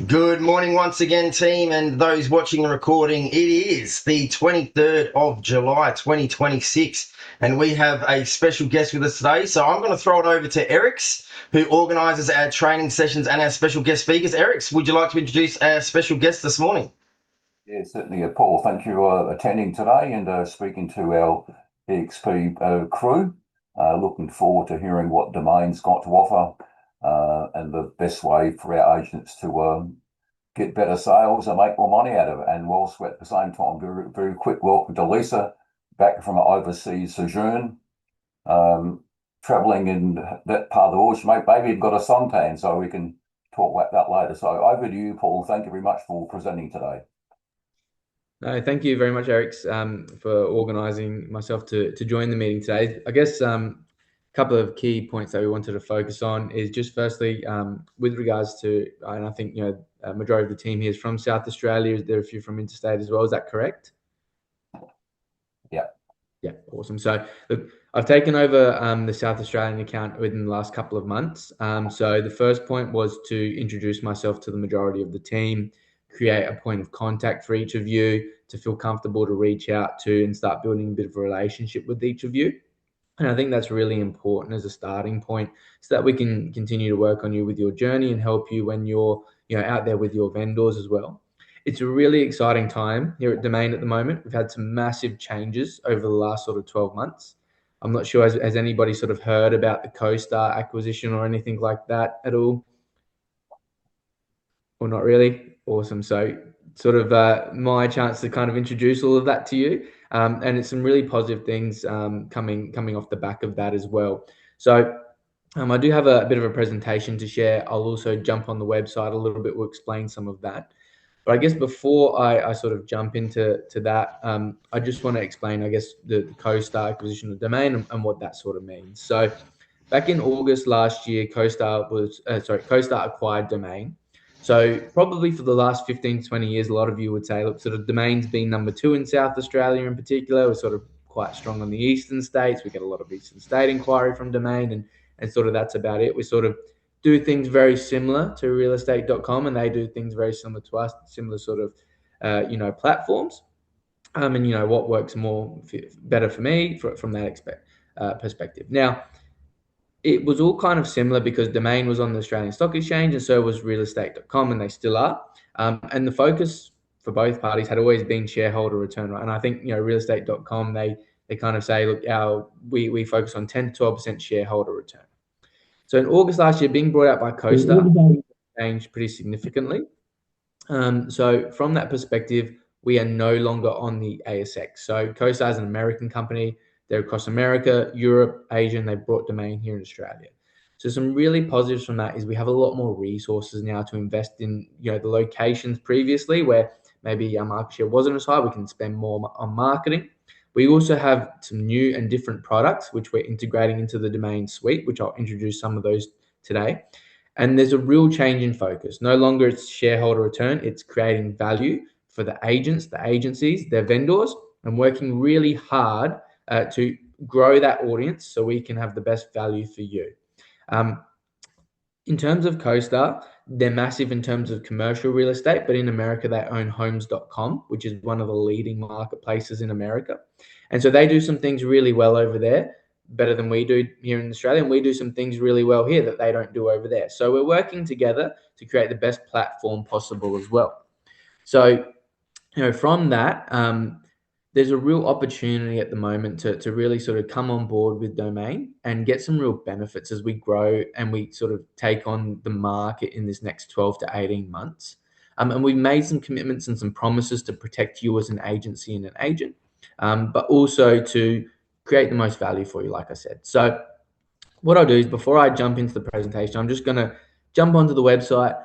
Good morning once again, team, and those watching the recording. It is the 23rd of July, 2026, and we have a special guest with us today. So I'm going to throw it over to Eric's, who organises our training sessions and our special guest speakers. Eric's, would you like to introduce our special guest this morning? Yeah, certainly, Paul. Thank you for attending today and speaking to our EXP crew. Looking forward to hearing what Domain's got to offer and the best way for our agents to get better sales and make more money out of it. And whilst we're at the same time, very quick welcome to Lisa, back from an overseas sojourn, travelling in that part of the world. She maybe even got a suntan, so we can talk about that later. So over to you, Paul. Thank you very much for presenting today. No, thank you very much, Eric, for organising myself to join the meeting today. I guess a couple of key points that we wanted to focus on is just firstly, with regards to, and I think, a majority of the team here is from South Australia. Is there a few from interstate as well? Is that correct? Yeah. Yeah, awesome. So look, I've taken over the South Australian account within the last couple of months. So the first point was to introduce myself to the majority of the team, create a point of contact for each of you to feel comfortable to reach out to and start building a bit of a relationship with each of you. And I think that's really important as a starting point so that we can continue to work on you with your journey and help you when you're out there with your vendors as well. It's a really exciting time here at Domain at the moment. We've had some massive changes over the last sort of 12 months. I'm not sure, has anybody sort of heard about the CoStar acquisition or anything like that at all? Or not really? Awesome. So sort of my chance to kind of introduce all of that to you. And it's some really positive things coming off the back of that as well. So I do have a bit of a presentation to share. I'll also jump on the website a little bit. We'll explain some of that. But I guess before I sort of jump into that, I just want to explain, I guess, the CoStar acquisition of Domain and what that sort of means. So back in August last year, CoStar acquired Domain. So probably for the last 15 to 20 years, a lot of you would say, look, sort of Domain's been number two in South Australia in particular. We're sort of quite strong on the eastern states. We get a lot of eastern state inquiry from Domain, and sort of that's about it. We sort of do things very similar to realestate.com, and they do things very similar to us, similar sort of, platforms. And what works better for me from that perspective. Now, it was all kind of similar because Domain was on the Australian Stock Exchange and so was realestate.com, and they still are. And the focus for both parties had always been shareholder return, right? And I think, realestate.com, they kind of say, look, we focus on 10 to 12% shareholder return. So in August last year, being brought out by CoStar changed pretty significantly. So from that perspective, we are no longer on the ASX. So CoStar is an American company. They're across America, Europe, Asia, and they brought Domain here in Australia. So some really positives from that is we have a lot more resources now to invest in, the locations previously where maybe our market share wasn't as high. We can spend more on marketing. We also have some new and different products which we're integrating into the Domain suite, which I'll introduce some of those today. And there's a real change in focus. No longer it's shareholder return, it's creating value for the agents, the agencies, their vendors, and working really hard to grow that audience so we can have the best value for you. In terms of CoStar, they're massive in terms of commercial real estate, but in America, they own homes.com, which is one of the leading marketplaces in America. And so they do some things really well over there, better than we do here in Australia. And we do some things really well here that they don't do over there. So we're working together to create the best platform possible as well. So, from that, there's a real opportunity at the moment to really sort of come on board with Domain and get some real benefits as we grow and we sort of take on the market in this next 12 to 18 months. And we've made some commitments and some promises to protect you as an agency and an agent, but also to create the most value for you, like I said. So what I'll do is before I jump into the presentation, I'm just going to jump onto the website.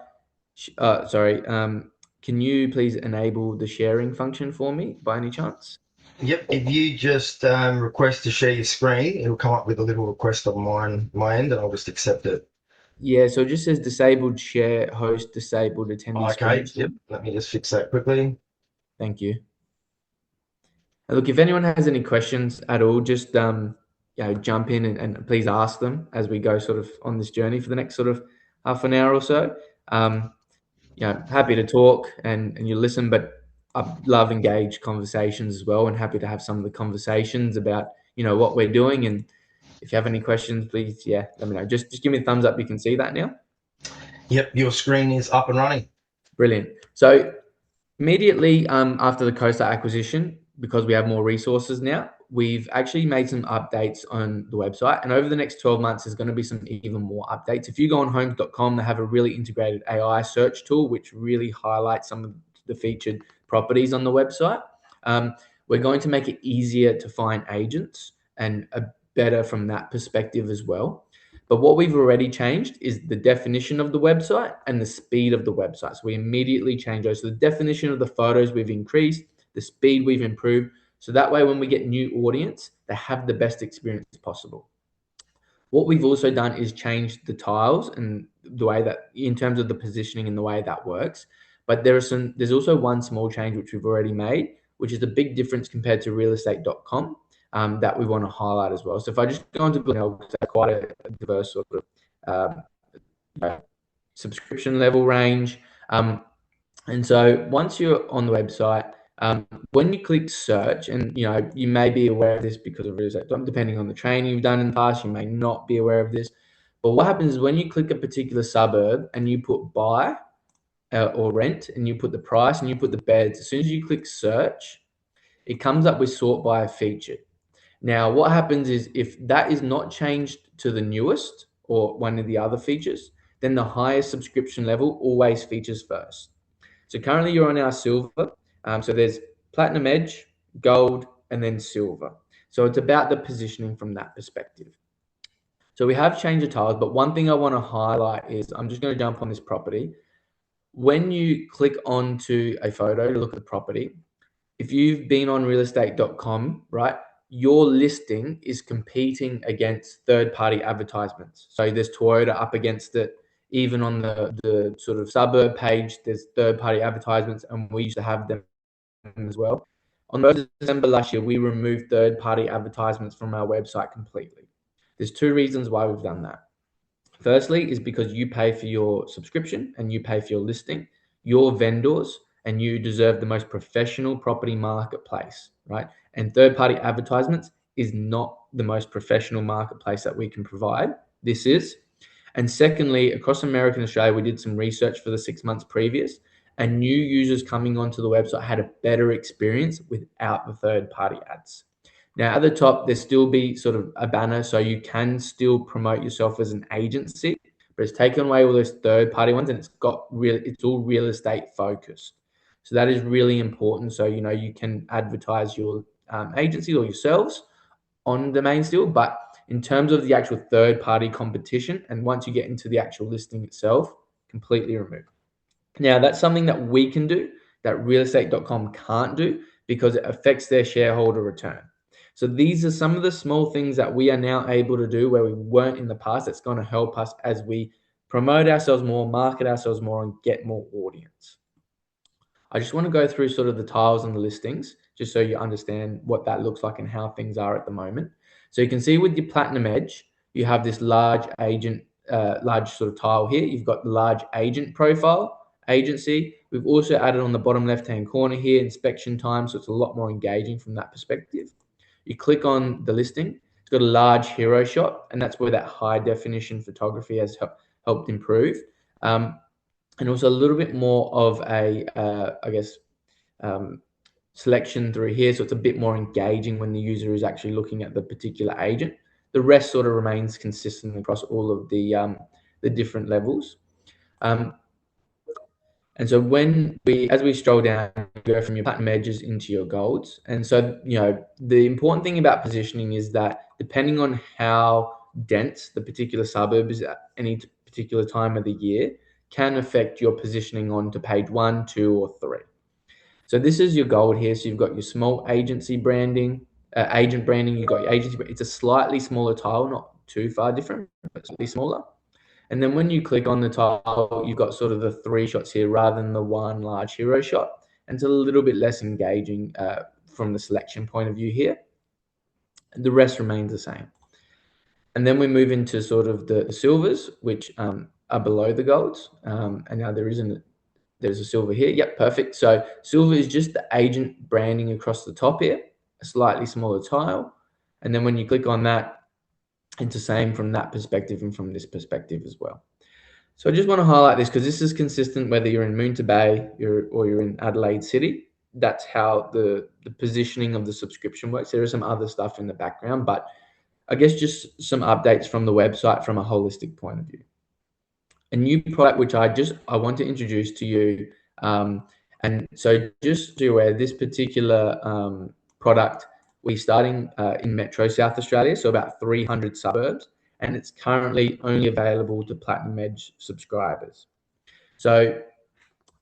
Can you please enable the sharing function for me by any chance? Yep. If you just request to share your screen, it'll come up with a little request on my end, and I'll just accept it. Yeah, so it just says disabled share host, disabled attendee Okay. screen. Yep. Let me just fix that quickly. Thank you. And look, if anyone has any questions at all, just jump in and please ask them as we go sort of on this journey for the next sort of half an hour or so. happy to talk and you listen, but I love engaged conversations as well, and happy to have some of the conversations about what we're doing. And if you have any questions, please, let me know. Just give me a thumbs up. You can see that now. Yep, your screen is up and running. Brilliant. So immediately after the CoStar acquisition, because we have more resources now, we've actually made some updates on the website. And over the next 12 months, there's going to be some even more updates. If you go on homes.com, they have a really integrated AI search tool, which really highlights some of the featured properties on the website. We're going to make it easier to find agents and better from that perspective as well. But what we've already changed is the definition of the website and the speed of the website. So we immediately change those. So the definition of the photos we've increased, the speed we've improved. So that way, when we get new audience, they have the best experience possible. What we've also done is change the tiles and the way that, in terms of the positioning and the way that works. But there's also one small change which we've already made, which is a big difference compared to realestate.com. That we want to highlight as well. So if I just go into Google, quite a diverse sort of subscription level range. And so once you're on the website, when you click search, and you may be aware of this because of real estate, depending on the training you've done in the past, you may not be aware of this. But what happens is when you click a particular suburb and you put buy or rent, and you put the price and you put the beds, as soon as you click search, it comes up with sort by featured. Now, what happens is if that is not changed to the newest or one of the other features, then the highest subscription level always features first. So currently you're on our silver. So there's platinum edge, gold, and then silver. So it's about the positioning from that perspective. So we have changed the tiles, but one thing I want to highlight is I'm just going to jump on this property. When you click onto a photo to look at the property, if you've been on realestate.com, right, your listing is competing against third-party advertisements. So there's Toyota up against it. Even on the sort of suburb page, there's third-party advertisements, and we used to have them as well. On the 1st of December last year, we removed third-party advertisements from our website completely. There's two reasons why we've done that. Firstly, is because you pay for your subscription and you pay for your listing, your vendors, and you deserve the most professional property marketplace, right? And third-party advertisements is not the most professional marketplace that we can provide. This is. And secondly, across America and Australia, we did some research for the 6 months previous, and new users coming onto the website had a better experience without the third-party ads. Now, at the top, there still be sort of a banner, so you can still promote yourself as an agency, but it's taken away all those third-party ones, and it's all real estate focused. So that is really important. So you can advertise your agency or yourselves on the main still, but in terms of the actual third-party competition, and once you get into the actual listing itself, completely remove. Now, that's something that we can do that realestate.com can't do because it affects their shareholder return. So these are some of the small things that we are now able to do where we weren't in the past. That's going to help us as we promote ourselves more, market ourselves more, and get more audience. I just want to go through sort of the tiles and the listings just so you understand what that looks like and how things are at the moment. So you can see with your platinum edge, you have this large sort of tile here. You've got the large agent profile, agency. We've also added on the bottom left-hand corner here, inspection time. So it's a lot more engaging from that perspective. You click on the listing. It's got a large hero shot, and that's where that high definition photography has helped improve. And also a little bit more of a, selection through here. So it's a bit more engaging when the user is actually looking at the particular agent. The rest sort of remains consistent across all of the different levels. And so as we stroll down, you go from your platinum edges into your golds. And so, the important thing about positioning is that depending on how dense the particular suburb is at any particular time of the year, can affect your positioning onto page 1, 2, or 3. So this is your gold here. So you've got your small agency branding, agent branding. You've got your agency. It's a slightly smaller tile, not too far different, but slightly smaller. And then when you click on the tile, you've got sort of the 3 shots here rather than the one large hero shot. And it's a little bit less engaging from the selection point of view here. The rest remains the same. And then we move into sort of the silvers, which are below the golds. And now there isn't there's a silver here. Yep, perfect. So silver is just the agent branding across the top here, a slightly smaller tile. And then when you click on that, it's the same from that perspective and from this perspective as well. So I just want to highlight this because this is consistent whether you're in Moonta Bay or you're in Adelaide City. That's how the positioning of the subscription works. There is some other stuff in the background, but I guess just some updates from the website from a holistic point of view. A new product which I want to introduce to you, and so just so you're aware, this particular product we're starting in Metro South Australia, so about 300 suburbs, and it's currently only available to Platinum Edge subscribers. So,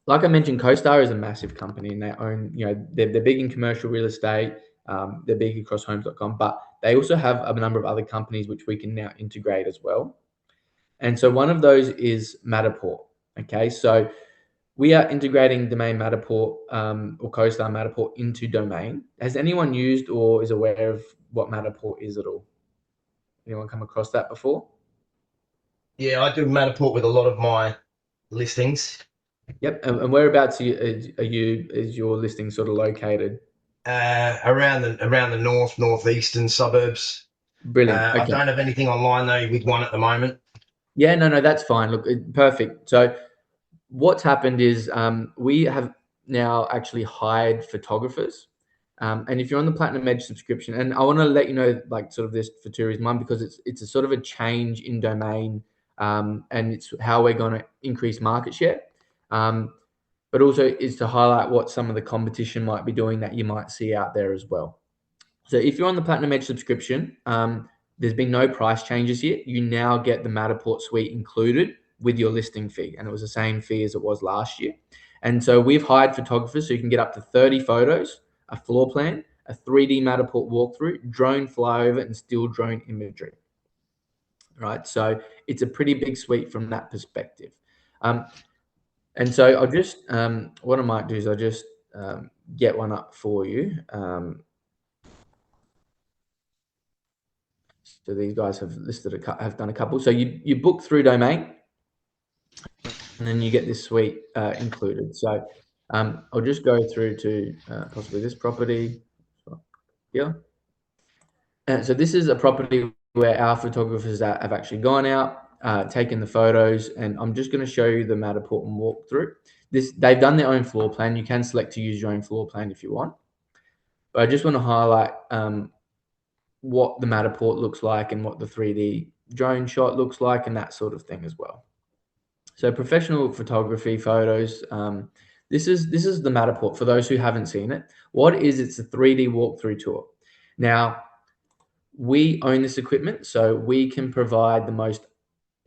like I mentioned, CoStar is a massive company, and they own, they're big in commercial real estate. They're big across homes.com, but they also have a number of other companies which we can now integrate as well. And so one of those is Matterport. Okay, so we are integrating Domain Matterport or CoStar Matterport into Domain. Has anyone used or is aware of what Matterport is at all? Anyone come across that before? Yeah, I do Matterport with a lot of my listings. Yep. And whereabouts is your listing sort of located? Around the northeastern suburbs. Brilliant. I Okay. don't have anything online though with one at the moment. Yeah, no, that's fine. Look, perfect. So what's happened is we have now actually hired photographers. And if you're on the Platinum Edge subscription, and I want to let you know, like, sort of this for Turi's mind, because it's a sort of a change in Domain, and it's how we're going to increase market share. But also is to highlight what some of the competition might be doing that you might see out there as well. So if you're on the Platinum Edge subscription, there's been no price changes yet. You now get the Matterport suite included with your listing fee, and it was the same fee as it was last year. And so we've hired photographers so you can get up to 30 photos, a floor plan, a 3D Matterport walkthrough, drone flyover, and still drone imagery. Right, so it's a pretty big suite from that perspective. And so I'll just, what I might do is I'll just get one up for you. So these guys have have done a couple. So you book through Domain, and then you get this suite included. So I'll just go through to possibly this property here. So this is a property where our photographers have actually gone out, taken the photos, and I'm just going to show you the Matterport and walkthrough. They've done their own floor plan. You can select to use your own floor plan if you want. But I just want to highlight what the Matterport looks like and what the 3D drone shot looks like and that sort of thing as well. So professional photography photos. This is the Matterport for those who haven't seen it. What it is, it's a 3D walkthrough tour. Now, we own this equipment, so we can provide the most.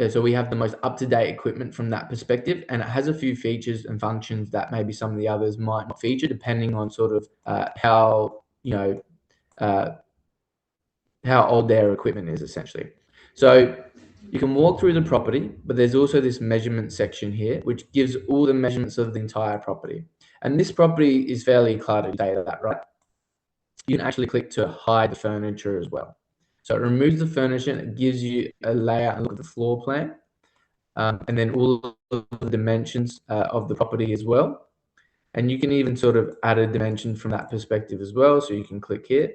So we have the most up-to-date equipment from that perspective, and it has a few features and functions that maybe some of the others might not feature, depending on sort of how old their equipment is, essentially. So you can walk through the property, but there's also this measurement section here, which gives all the measurements of the entire property. And this property is fairly cluttered, data that, right? You can actually click to hide the furniture as well. So it removes the furniture and it gives you a layout and look at the floor plan, and then all of the dimensions of the property as well. And you can even sort of add a dimension from that perspective as well. So you can click here.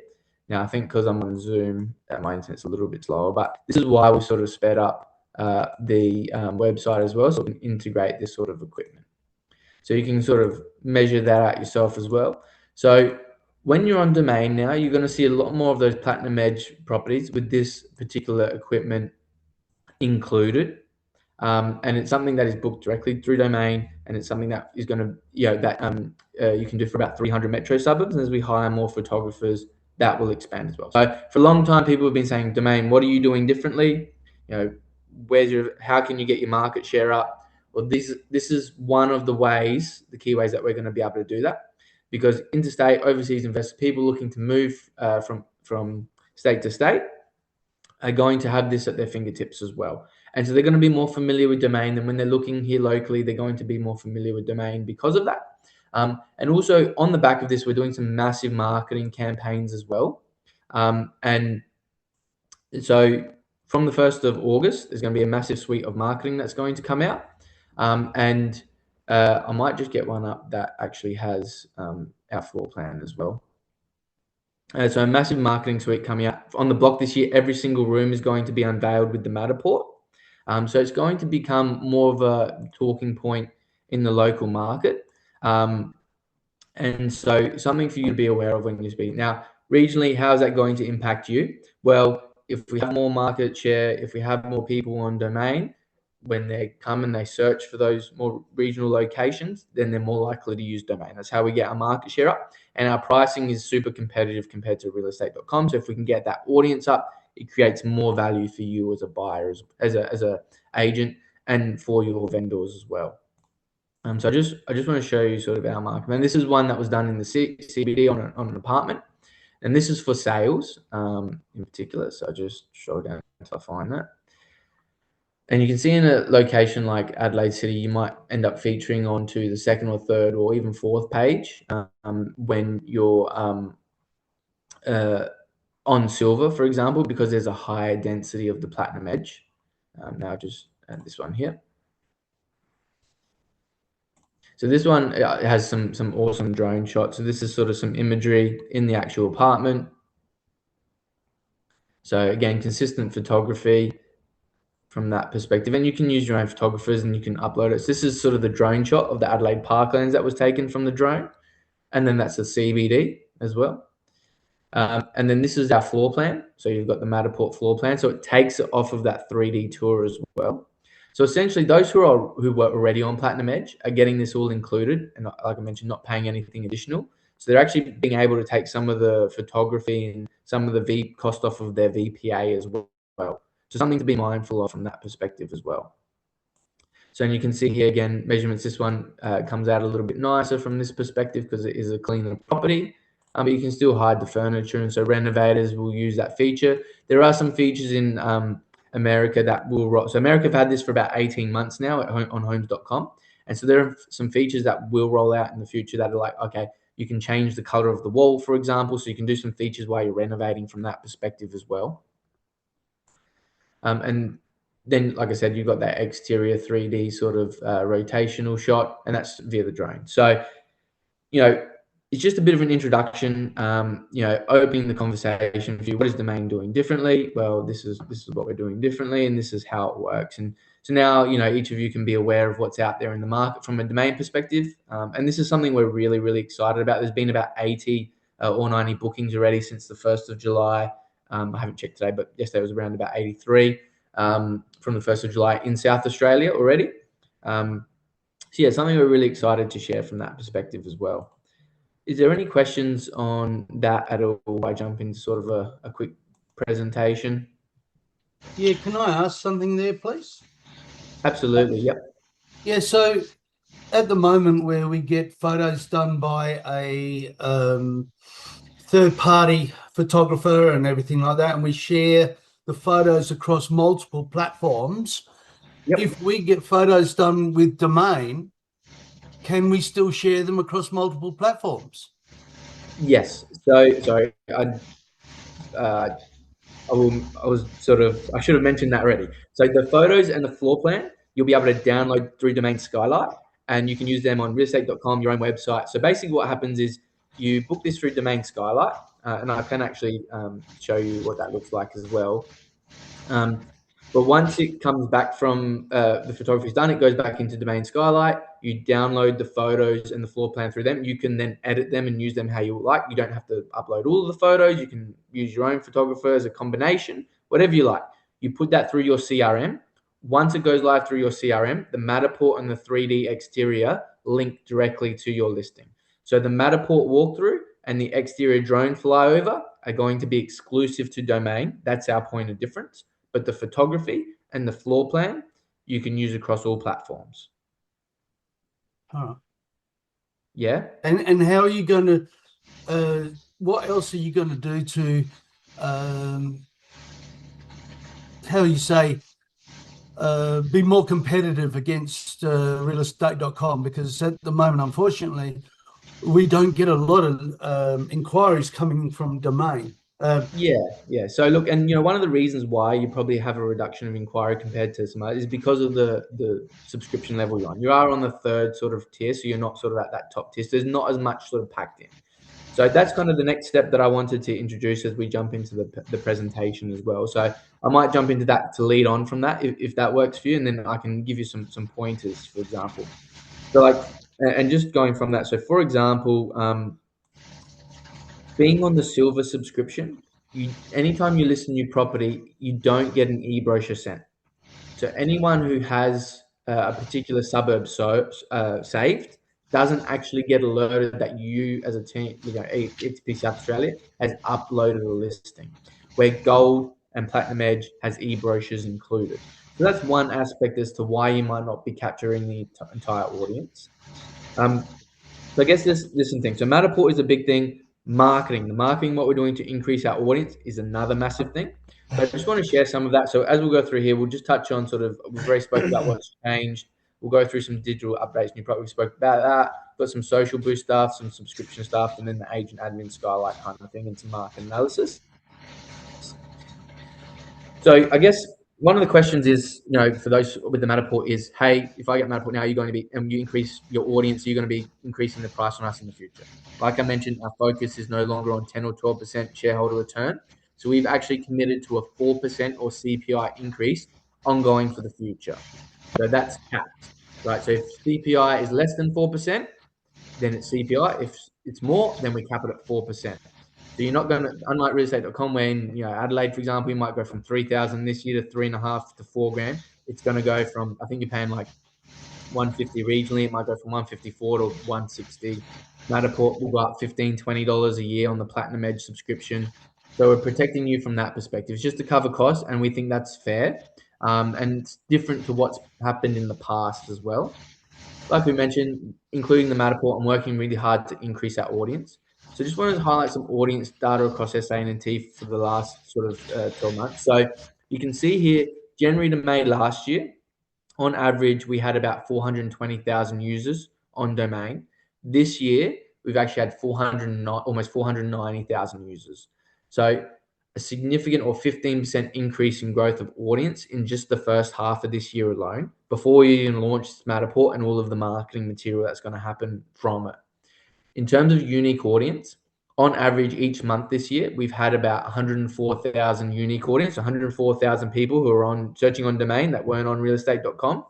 Now, I think because I'm on Zoom, my internet's a little bit slower, but this is why we sort of sped up the website as well, so we can integrate this sort of equipment. So you can sort of measure that out yourself as well. So when you're on Domain now, you're going to see a lot more of those Platinum Edge properties with this particular equipment included. And it's something that is booked directly through Domain, and it's something that is going to, you can do for about 300 metro suburbs. And as we hire more photographers, that will expand as well. So for a long time, people have been saying, Domain, what are you doing differently? How can you get your market share up? Well, this is one of the ways, the key ways that we're going to be able to do that, because interstate, overseas investors, people looking to move from state to state, are going to have this at their fingertips as well. And so they're going to be more familiar with Domain. And when they're looking here locally, they're going to be more familiar with Domain because of that. And also on the back of this, we're doing some massive marketing campaigns as well. And so from the 1st of August, there's going to be a massive suite of marketing that's going to come out. And I might just get one up that actually has our floor plan as well. So a massive marketing suite coming out on the block this year. Every single room is going to be unveiled with the Matterport. So it's going to become more of a talking point in the local market. And so something for you to be aware of when you speak. Now, regionally, how is that going to impact you? Well, if we have more market share, if we have more people on domain, when they come and they search for those more regional locations, then they're more likely to use domain. That's how we get our market share up. And our pricing is super competitive compared to realestate.com. So if we can get that audience up, it creates more value for you as a buyer, as a agent, and for your vendors as well. So I just want to show you sort of our market. And this is one that was done in the CBD on an apartment. And this is for sales in particular. So I just scroll down until I find that. And you can see in a location like Adelaide City, you might end up featuring onto the second or third or even fourth page when you're on silver, for example, because there's a higher density of the platinum edge. Now just add this one here. So this one has some awesome drone shots. So this is sort of some imagery in the actual apartment. So again, consistent photography from that perspective, and you can use your own photographers and you can upload it. So this is sort of the drone shot of the Adelaide Parklands that was taken from the drone, and then that's the CBD as well. And then this is our floor plan. So you've got the Matterport floor plan. So it takes it off of that 3D tour as well. So essentially, those who were already on Platinum Edge are getting this all included, and like I mentioned, not paying anything additional. So they're actually being able to take some of the photography and some of the cost off of their VPA as well. So something to be mindful of from that perspective as well. So you can see here again, measurements. This one comes out a little bit nicer from this perspective because it is a cleaner property. But you can still hide the furniture, and so renovators will use that feature. There are some features in America that will roll. So America have had this for about 18 months now on homes.com. And so there are some features that will roll out in the future that are like, okay, you can change the color of the wall, for example. So you can do some features while you're renovating from that perspective as well. And then, like I said, you've got that exterior 3D sort of rotational shot, and that's via the drone. So, it's just a bit of an introduction, opening the conversation for you. What is Domain doing differently? Well, this is what we're doing differently, and this is how it works. And so now, each of you can be aware of what's out there in the market from a domain perspective. And this is something we're really, really excited about. There's been about 80 or 90 bookings already since the 1st of July. I haven't checked today, but yesterday was around about 83 from the 1st of July in South Australia already. So yeah, something we're really excited to share from that perspective as well. Is there any questions on that at all? I jump into sort of a quick presentation. Yeah, can I ask something there, please? Absolutely, yep. Yeah, so at the moment where we get photos done by a third-party photographer and everything like that, and we share the photos across multiple platforms, Yep. If we get photos done with Domain, can we still share them across multiple platforms? Yes. So sorry, I should have mentioned that already. So the photos and the floor plan, you'll be able to download through Domain Skylight, and you can use them on realestate.com, your own website. So basically what happens is you book this through Domain Skylight, and I can actually show you what that looks like as well. But once it comes back from the photography's done, it goes back into Domain Skylight. You download the photos and the floor plan through them. You can then edit them and use them how you like. You don't have to upload all of the photos. You can use your own photographer as a combination, whatever you like. You put that through your CRM. Once it goes live through your CRM, the Matterport and the 3D exterior link directly to your listing. So the Matterport walkthrough and the exterior drone flyover are going to be exclusive to Domain. That's our point of difference. But the photography and the floor plan, you can use across all platforms. All right. Yeah. And how are you going to, what else are you going to do to, how you say, be more competitive against realestate.com? Because at the moment, unfortunately, we don't get a lot of inquiries coming from Domain. Yeah. So look, and one of the reasons why you probably have a reduction of inquiry compared to some others is because of the subscription level you're on. You are on the third sort of tier, so you're not sort of at that top tier. So there's not as much sort of packed in. So that's kind of the next step that I wanted to introduce as we jump into the presentation as well. So I might jump into that to lead on from that if that works for you, and then I can give you some pointers, for example. So and just going from that. So for example, being on the silver subscription, anytime you list a new property, you don't get an e-brochure sent. So anyone who has a particular suburb saved doesn't actually get alerted that you as a team, XP South Australia has uploaded a listing where Gold and Platinum Edge has e-brochures included. So that's one aspect as to why you might not be capturing the entire audience. So I guess there's some things. So Matterport is a big thing. The marketing, what we're doing to increase our audience is another massive thing. So I just want to share some of that. So as we'll go through here, we'll just touch on we've already spoke about what's changed. We'll go through some digital updates. You probably spoke about that. Got some social boost stuff, some subscription stuff, and then the agent admin skylight kind of thing, and some market analysis. So I guess one of the questions is, for those with the Matterport is, hey, if I get Matterport now, you're going to be, and you increase your audience, you're going to be increasing the price on us in the future. Like I mentioned, our focus is no longer on 10 or 12% shareholder return. So we've actually committed to a 4% or CPI increase ongoing for the future. So that's capped, right? So if CPI is less than 4%, then it's CPI. If it's more, then we cap it at 4%. So you're not going to, unlike realestate.com, when Adelaide, for example, you might go from 3,000 this year to 3.5 to 4 grand. It's going to go from, I think you're paying like 150 regionally. It might go from 154 to 160. Matterport will go up $15-20 a year on the Platinum Edge subscription. So we're protecting you from that perspective. It's just to cover costs, and we think that's fair. And it's different to what's happened in the past as well. Like we mentioned, including the Matterport, I'm working really hard to increase our audience. So just wanted to highlight some audience data across SA and NT for the last sort of 12 months. So you can see here, January to May last year, on average, we had about 420,000 users on domain. This year, we've actually had almost 490,000 users. So a significant or 15% increase in growth of audience in just the first half of this year alone, before we even launched Matterport and all of the marketing material that's going to happen from it. In terms of unique audience, on average each month this year, we've had about 104,000 unique audience, 104,000 people who are searching on domain that weren't on realestate.com.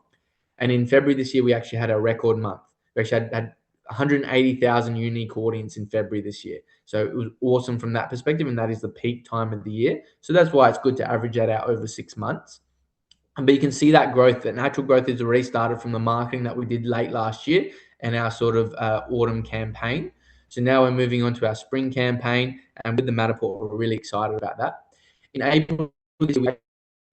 And in February this year, we actually had a record month. We actually had 180,000 unique audience in February this year. So it was awesome from that perspective, and that is the peak time of the year. So that's why it's good to average that out over 6 months. But you can see that growth, that natural growth is already started from the marketing that we did late last year and our sort of autumn campaign. So now we're moving on to our spring campaign, and with the Matterport, we're really excited about that. In April, we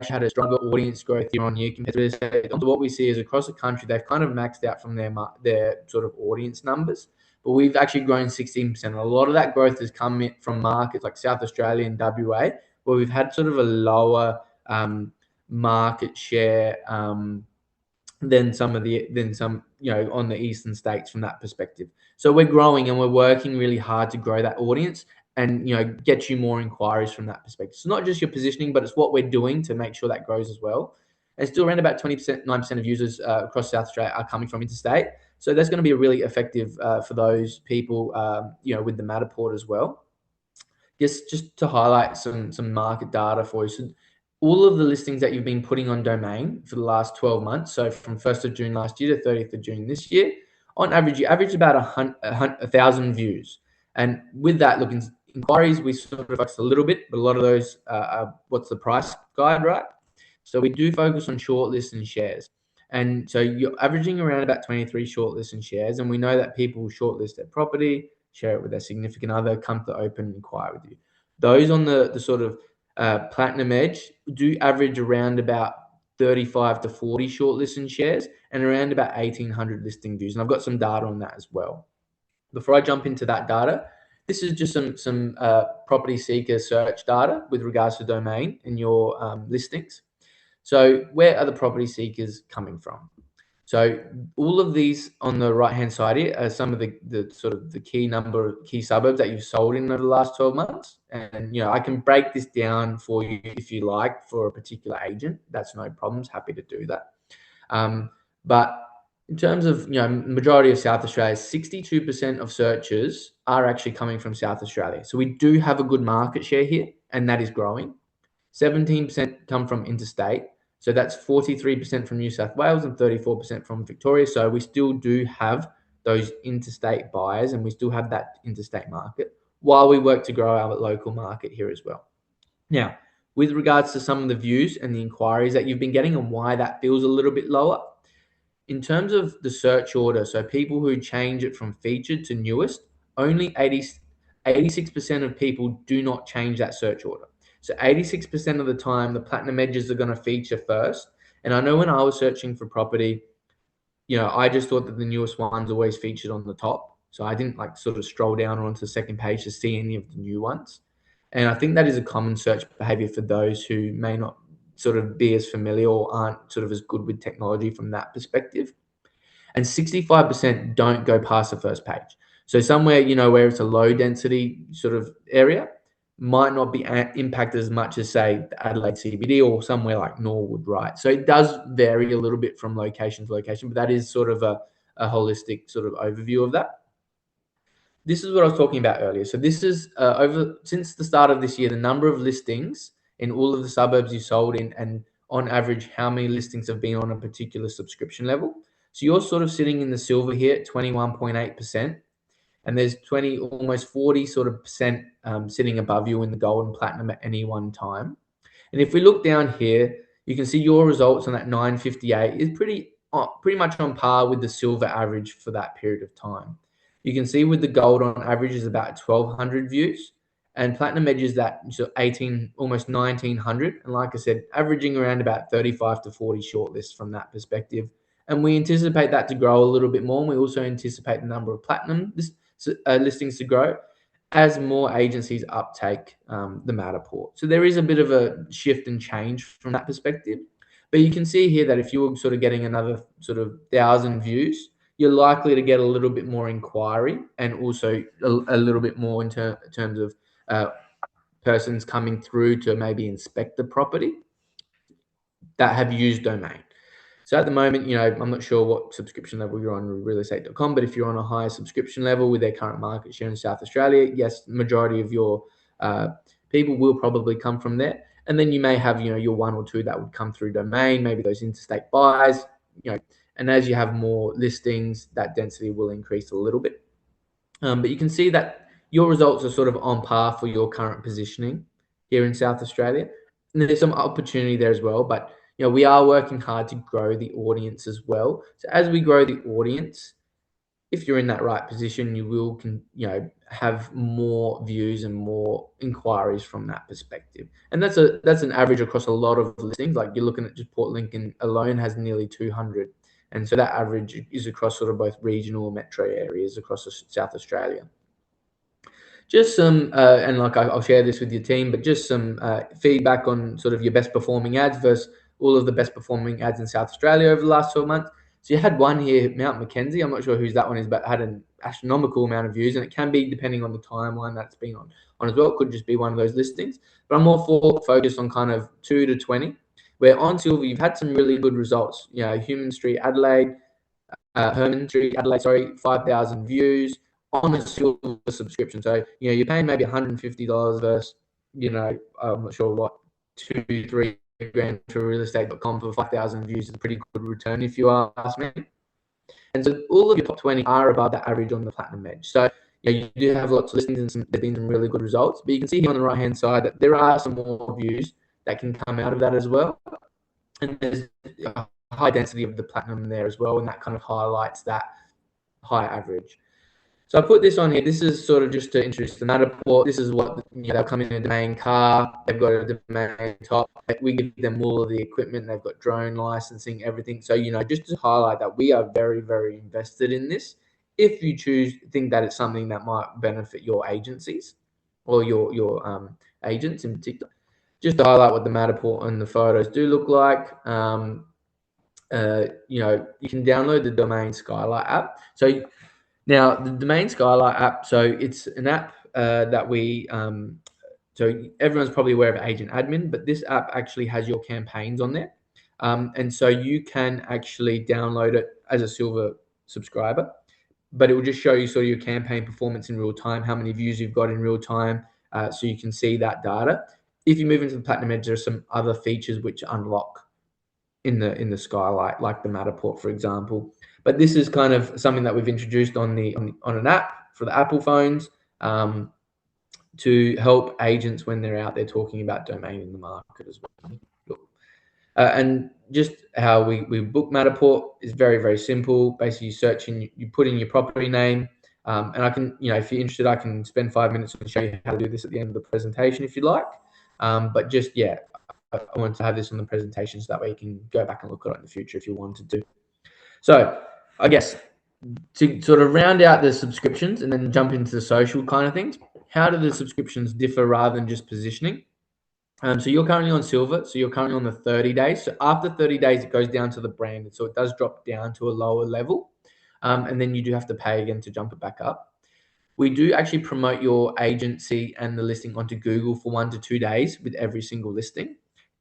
had a stronger audience growth year on year compared to what we see is across the country, they've kind of maxed out from their sort of audience numbers, but we've actually grown 16%. A lot of that growth has come from markets like South Australia and WA, where we've had sort of a lower market share than some on the eastern states from that perspective. So we're growing and we're working really hard to grow that audience and get you more inquiries from that perspective. So not just your positioning, but it's what we're doing to make sure that grows as well. And still around about 20%, 9% of users across South Australia are coming from interstate. So that's going to be really effective for those people, with the Matterport as well. Just to highlight some market data for you. So all of the listings that you've been putting on domain for the last 12 months, so from 1st of June last year to 30th of June this year, on average, you average about 1,000 views. And with that, look, inquiries, we sort of focus a little bit, but a lot of those are what's the price guide, right? So we do focus on shortlists and shares. And so you're averaging around about 23 shortlists and shares. And we know that people shortlist their property, share it with their significant other, come to open and inquire with you. Those on the sort of Platinum Edge do average around about 35 to 40 shortlists and shares and around about 1,800 listing views. And I've got some data on that as well. Before I jump into that data, this is just some property seeker search data with regards to domain and your listings. So where are the property seekers coming from? So So all of these on the right-hand side here are some of the sort of the key suburbs that you've sold in over the last 12 months. And, I can break this down for you if you like for a particular agent. That's no problems. Happy to do that. But in terms of, majority of South Australia, 62% of searches are actually coming from South Australia. So we do have a good market share here, and that is growing. 17% come from interstate. So that's 43% from New South Wales and 34% from Victoria. So we still do have those interstate buyers, and we still have that interstate market while we work to grow our local market here as well. Now, with regards to some of the views and the inquiries that you've been getting and why that feels a little bit lower, in terms of the search order, so people who change it from featured to newest, only 86% of people do not change that search order. So 86% of the time, the platinum edges are going to feature first. And I know when I was searching for property, I just thought that the newest ones always featured on the top. So I didn't sort of stroll down onto the second page to see any of the new ones. And I think that is a common search behavior for those who may not sort of be as familiar or aren't sort of as good with technology from that perspective. And 65% don't go past the first page. So somewhere, where it's a low density sort of area might not be impacted as much as, say, the Adelaide CBD or somewhere like Norwood, right? So it does vary a little bit from location to location, but that is sort of a holistic sort of overview of that. This is what I was talking about earlier. So this is since the start of this year, the number of listings in all of the suburbs you sold in, and on average, how many listings have been on a particular subscription level. So you're sort of sitting in the silver here at 21.8%, and there's almost 40 sort of percent sitting above you in the gold and platinum at any one time. And if we look down here, you can see your results on that 958 is pretty much on par with the silver average for that period of time. You can see with the gold on average is about 1,200 views, and platinum edges that 18, almost 1,900. And like I said, averaging around about 35 to 40 shortlists from that perspective. And we anticipate that to grow a little bit more. And we also anticipate the number of platinum listings to grow as more agencies uptake the Matterport. So there is a bit of a shift and change from that perspective. But you can see here that if you were sort of getting another sort of 1,000 views, you're likely to get a little bit more inquiry, and also a little bit more in terms of persons coming through to maybe inspect the property that have used Domain. So at the moment, I'm not sure what subscription level you're on realestate.com, but if you're on a higher subscription level with their current market share in South Australia, yes, the majority of your people will probably come from there. And then you may have, your one or two that would come through Domain, maybe those interstate buys, and as you have more listings, that density will increase a little bit. But you can see that your results are sort of on par for your current positioning here in South Australia. And there's some opportunity there as well, but we are working hard to grow the audience as well. So as we grow the audience, if you're in that right position, you will have more views and more inquiries from that perspective. And that's an average across a lot of listings. Like you're looking at just Port Lincoln alone has nearly 200. And so that average is across sort of both regional and metro areas across South Australia. Just some, and I'll share this with your team, but just some feedback on sort of your best performing ads versus all of the best performing ads in South Australia over the last 12 months. So you had one here, Mount Mackenzie. I'm not sure whose that one is, but had an astronomical amount of views, and it can be depending on the timeline that's been on as well. It could just be one of those listings, but I'm more focused on kind of 2 to 20, where on silver, you've had some really good results. Herman Street, Adelaide, 5,000 views on a silver subscription. So, you're paying maybe $150 versus, I'm not sure what, 2-3 grand to realestate.com for 5,000 views is a pretty good return if you ask me. And so all of your top 20 are above that average on the platinum edge. So you do have lots of listings and there's been some really good results. But you can see here on the right-hand side that there are some more views that can come out of that as well. And there's a high density of the platinum there as well, and that kind of highlights that high average. So I put this on here. This is sort of just to introduce the Matterport. This is what they'll come in a Domain car. They've got a Domain top. We give them all of the equipment. They've got drone licensing, everything. So just to highlight that we are very, very invested in this. If you think that it's something that might benefit your agencies or your agents in particular, just to highlight what the Matterport and the photos do look like. you can download the Domain Skylight app. So now the Domain Skylight app, so it's an app that we so everyone's probably aware of Agent Admin, but this app actually has your campaigns on there. And so you can actually download it as a silver subscriber, but it will just show you sort of your campaign performance in real time, how many views you've got in real time, so you can see that data. If you move into the Platinum Edge, there are some other features which unlock in the Skylight, like the Matterport, for example. But this is kind of something that we've introduced on an app for the Apple phones, to help agents when they're out there talking about domain in the market as well. And just how we book Matterport is very, very simple. Basically, you search in, you put in your property name, and I can, if you're interested, I can spend 5 minutes and show you how to do this at the end of the presentation if you'd like. But just, I wanted to have this on the presentation so that way you can go back and look at it in the future if you wanted to. So I guess to sort of round out the subscriptions and then jump into the social kind of things, how do the subscriptions differ rather than just positioning? So you're currently on silver, so you're currently on the 30 days. So after 30 days, it goes down to the brand. So it does drop down to a lower level. And then you do have to pay again to jump it back up. We do actually promote your agency and the listing onto Google for 1 to 2 days with every single listing.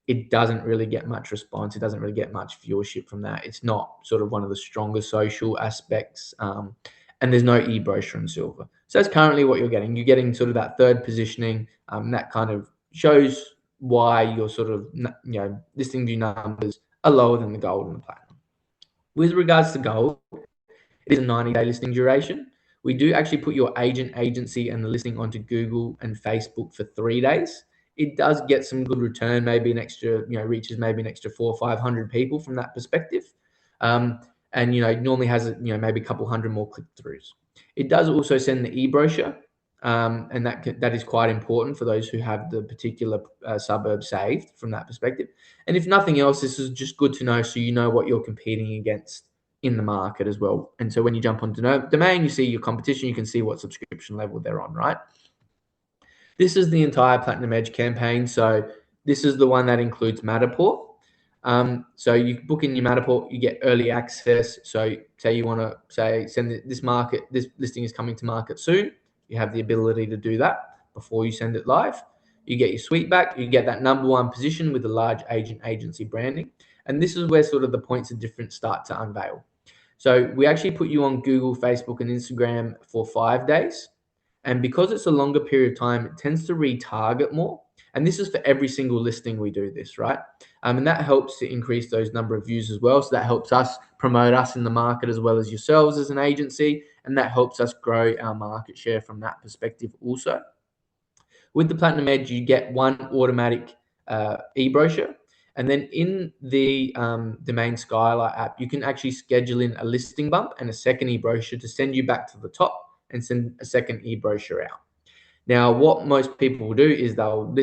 It doesn't really get much response. It doesn't really get much viewership from that. It's not sort of one of the stronger social aspects. And there's no e-brochure in silver. So that's currently what you're getting. You're getting sort of that third positioning. That kind of shows why your sort of listing view numbers are lower than the gold and the platinum. With regards to gold, it is a 90-day listing duration. We do actually put your agent, agency, and the listing onto Google and Facebook for 3 days. It does get some good return, maybe an extra, reaches maybe an extra 400 or 500 people from that perspective. And, normally has, maybe a couple hundred more click-throughs. It does also send the e-brochure, and that is quite important for those who have the particular suburb saved from that perspective. And if nothing else, this is just good to know so you know what you're competing against in the market as well. And so when you jump onto Domain, you see your competition, you can see what subscription level they're on, right? This is the entire Platinum Edge campaign. So this is the one that includes Matterport. So you book in your Matterport, you get early access. So say you want to send this listing is coming to market soon. You have the ability to do that before you send it live. You get your suite back. You get that #1 position with the large agent agency branding. And this is where sort of the points of difference start to unveil. So we actually put you on Google, Facebook, and Instagram for 5 days. And because it's a longer period of time, it tends to retarget more. And this is for every single listing we do this, right? And that helps to increase those number of views as well. So that helps us promote us in the market as well as yourselves as an agency. And that helps us grow our market share from that perspective also. With the Platinum Edge, you get one automatic e-brochure. And then in the Domain Skylight app, you can actually schedule in a listing bump and a second e-brochure to send you back to the top and send a second e-brochure out. Now, what most people will do is they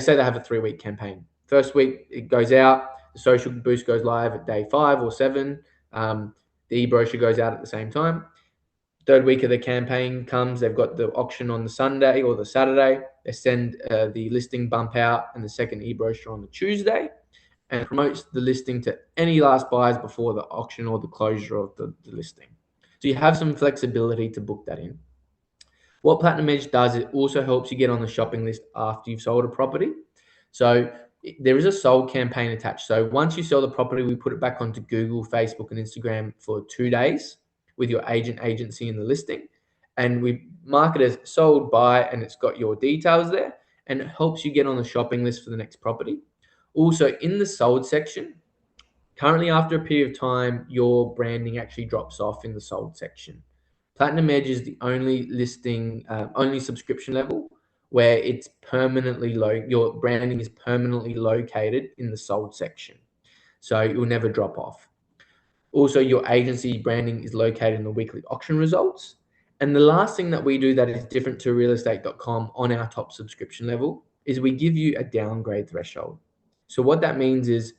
say they have a 3-week campaign. First week, it goes out. The social boost goes live at day 5 or 7. The e-brochure goes out at the same time. Third week of the campaign comes, they've got the auction on the Sunday or the Saturday. They send the listing bump out and the second e-brochure on the Tuesday, and promotes the listing to any last buyers before the auction or the closure of the listing. So you have some flexibility to book that in. What Platinum Edge does, it also helps you get on the shopping list after you've sold a property. So there is a sold campaign attached. So once you sell the property, we put it back onto Google, Facebook, and Instagram for 2 days with your agent, agency, and the listing. And we mark it as sold by, and it's got your details there, and it helps you get on the shopping list for the next property. Also, in the sold section, currently after a period of time, your branding actually drops off in the sold section. Platinum Edge is the only listing, only subscription level where it's permanently your branding is permanently located in the sold section. So it will never drop off. Also, your agency branding is located in the weekly auction results. And the last thing that we do that is different to realestate.com on our top subscription level is we give you a downgrade threshold. So what that means is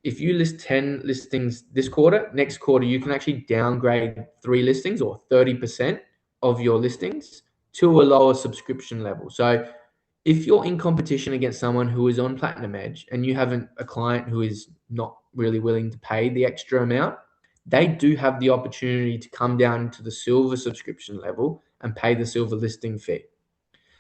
if you list 10 listings this quarter, next quarter, you can actually downgrade 3 listings or 30% of your listings to a lower subscription level. So if you're in competition against someone who is on Platinum Edge and you have a client who is not really willing to pay the extra amount, they do have the opportunity to come down to the silver subscription level and pay the silver listing fee.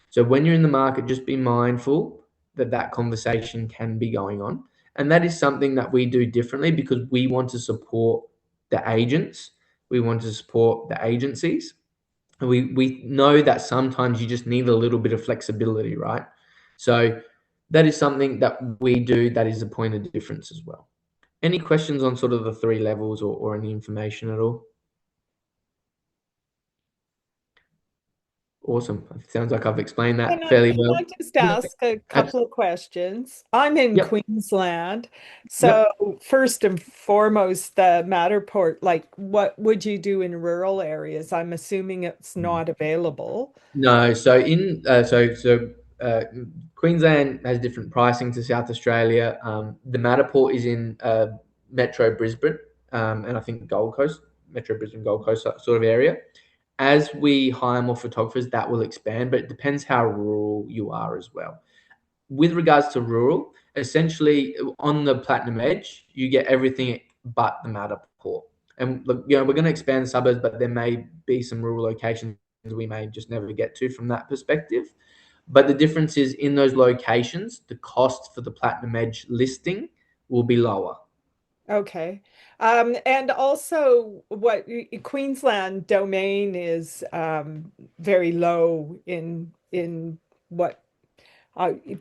So when you're in the market, just be mindful that that conversation can be going on. And that is something that we do differently because we want to support the agents. We want to support the agencies. And we know that sometimes you just need a little bit of flexibility, right? So that is something that we do that is a point of difference as well. Any questions on sort of the three levels or any information at all? Awesome. It sounds like I've explained that fairly Can well. I just ask a couple of questions? I'm in Yep. Queensland. Yep. So first and foremost, the Matterport, like what would you do in rural areas? I'm assuming it's not available. No, so Queensland has different pricing to South Australia. The Matterport is in Metro Brisbane, and I think Gold Coast, Metro Brisbane, Gold Coast sort of area. As we hire more photographers, that will expand, but it depends how rural you are as well. With regards to rural, essentially on the Platinum Edge, you get everything but the Matterport. And look, we're going to expand the suburbs, but there may be some rural locations we may just never get to from that perspective. But the difference is in those locations, the cost for the Platinum Edge listing will be lower. Okay. And also what Queensland domain is very low in what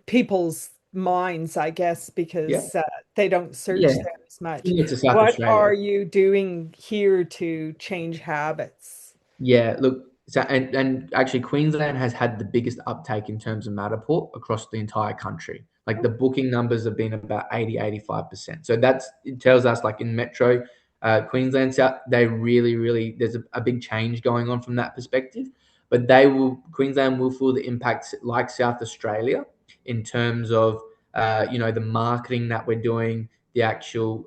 people's minds, I guess, because they don't search there as much. It's South What Australia. are you doing here to change habits? Yeah, look, so and actually Queensland has had the biggest uptake in terms of Matterport across the entire country. Like the booking numbers have been about 80-85%. So it tells us like in Metro Queensland South, they really there's a big change going on from that perspective. But Queensland will feel the impacts like South Australia in terms of the marketing that we're doing, the actual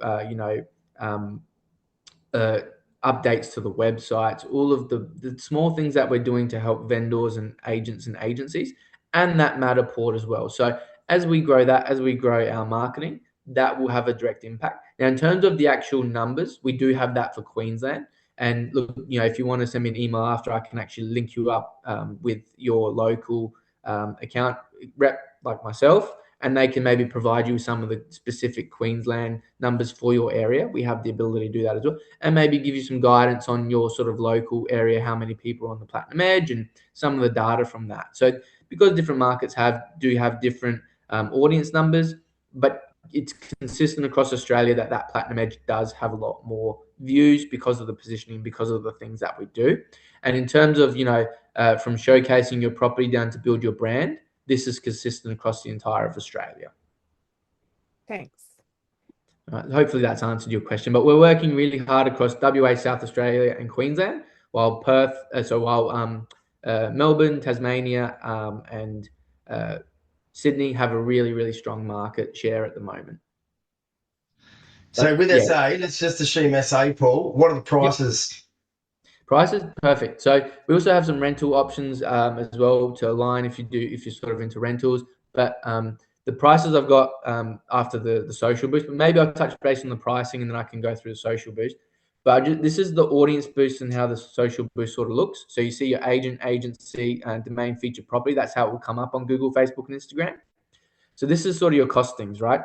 updates to the websites, all of the small things that we're doing to help vendors and agents and agencies, and that Matterport as well. So as we grow our marketing, that will have a direct impact. Now, in terms of the actual numbers, we do have that for Queensland. And look, if you want to send me an email after, I can actually link you up with your local account rep like myself, and they can maybe provide you with some of the specific Queensland numbers for your area. We have the ability to do that as well, and maybe give you some guidance on your sort of local area, how many people are on the Platinum Edge, and some of the data from that. So because different markets do have different audience numbers, but it's consistent across Australia that Platinum Edge does have a lot more views because of the positioning, because of the things that we do. And in terms of, from showcasing your property down to build your brand, this is consistent across the entire of Australia. Thanks. Hopefully that's answered your question, but we're working really hard across WA, South Australia and Queensland, while Melbourne, Tasmania and Sydney have a really strong market share at the moment. So with SA, let's just assume SA, Paul, what are the prices? Yep. Prices, perfect. So we also have some rental options as well to align if you're sort of into rentals. But the prices I've got after the social boost, but maybe I'll touch base on the pricing and then I can go through the social boost. But this is the audience boost and how the social boost sort of looks. So you see your agent, agency, and domain featured property. That's how it will come up on Google, Facebook, and Instagram. So this is sort of your costings, right?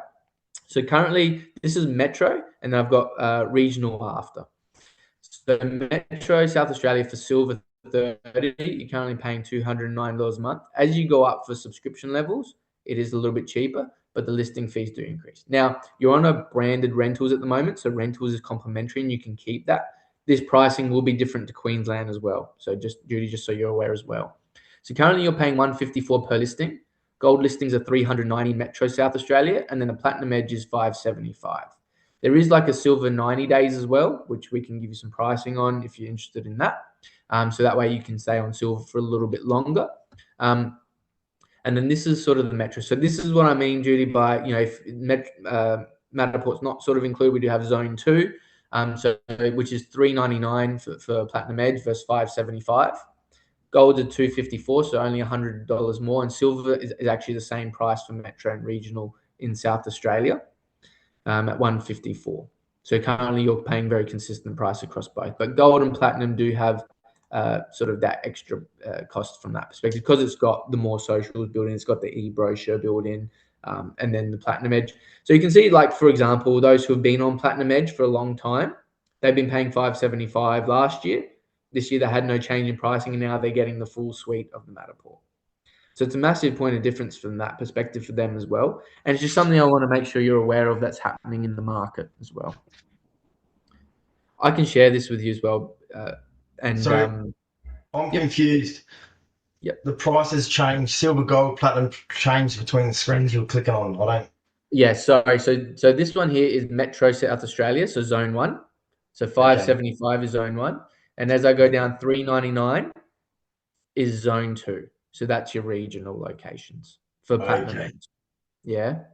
So currently this is Metro, and I've got regional after. So Metro South Australia for Silver 30, you're currently paying $209 a month. As you go up for subscription levels, it is a little bit cheaper, but the listing fees do increase. Now, you're on a branded rentals at the moment, so rentals is complimentary and you can keep that. This pricing will be different to Queensland as well. So just so you're aware as well. So currently you're paying $154 per listing. Gold listings are $390 Metro South Australia, and then the Platinum Edge is $575. There is like a silver 90 days as well, which we can give you some pricing on if you're interested in that. So that way you can stay on silver for a little bit longer. And then this is sort of the Metro. So this is what I mean, Judy, by, if Matterport's not sort of included, we do have Zone 2, which is $399 for Platinum Edge versus $575. Gold's at $254, so only $100 more, and silver is actually the same price for metro and regional in South Australia, at $154. So currently you're paying very consistent price across both, but gold and platinum do have sort of that extra cost from that perspective, because it's got the more socials built in, it's got the e-brochure built in, and then the Platinum Edge. So you can see, like, for example, those who have been on Platinum Edge for a long time, they've been paying $575 last year. This year they had no change in pricing, and now they're getting the full suite of the Matterport. So it's a massive point of difference from that perspective for them as well. And it's just something I want to make sure you're aware of that's happening in the market as well. I can share this with you as well. I'm Yep. confused. Yep. The prices change. Silver, gold, platinum change between the screens you're clicking on. I don't. Yeah, sorry. So this one here is Metro South Australia, so Zone 1. So 575 is Zone 1. And as I go down, 399 is Zone 2. So that's your regional locations for Platinum Edge. Yeah.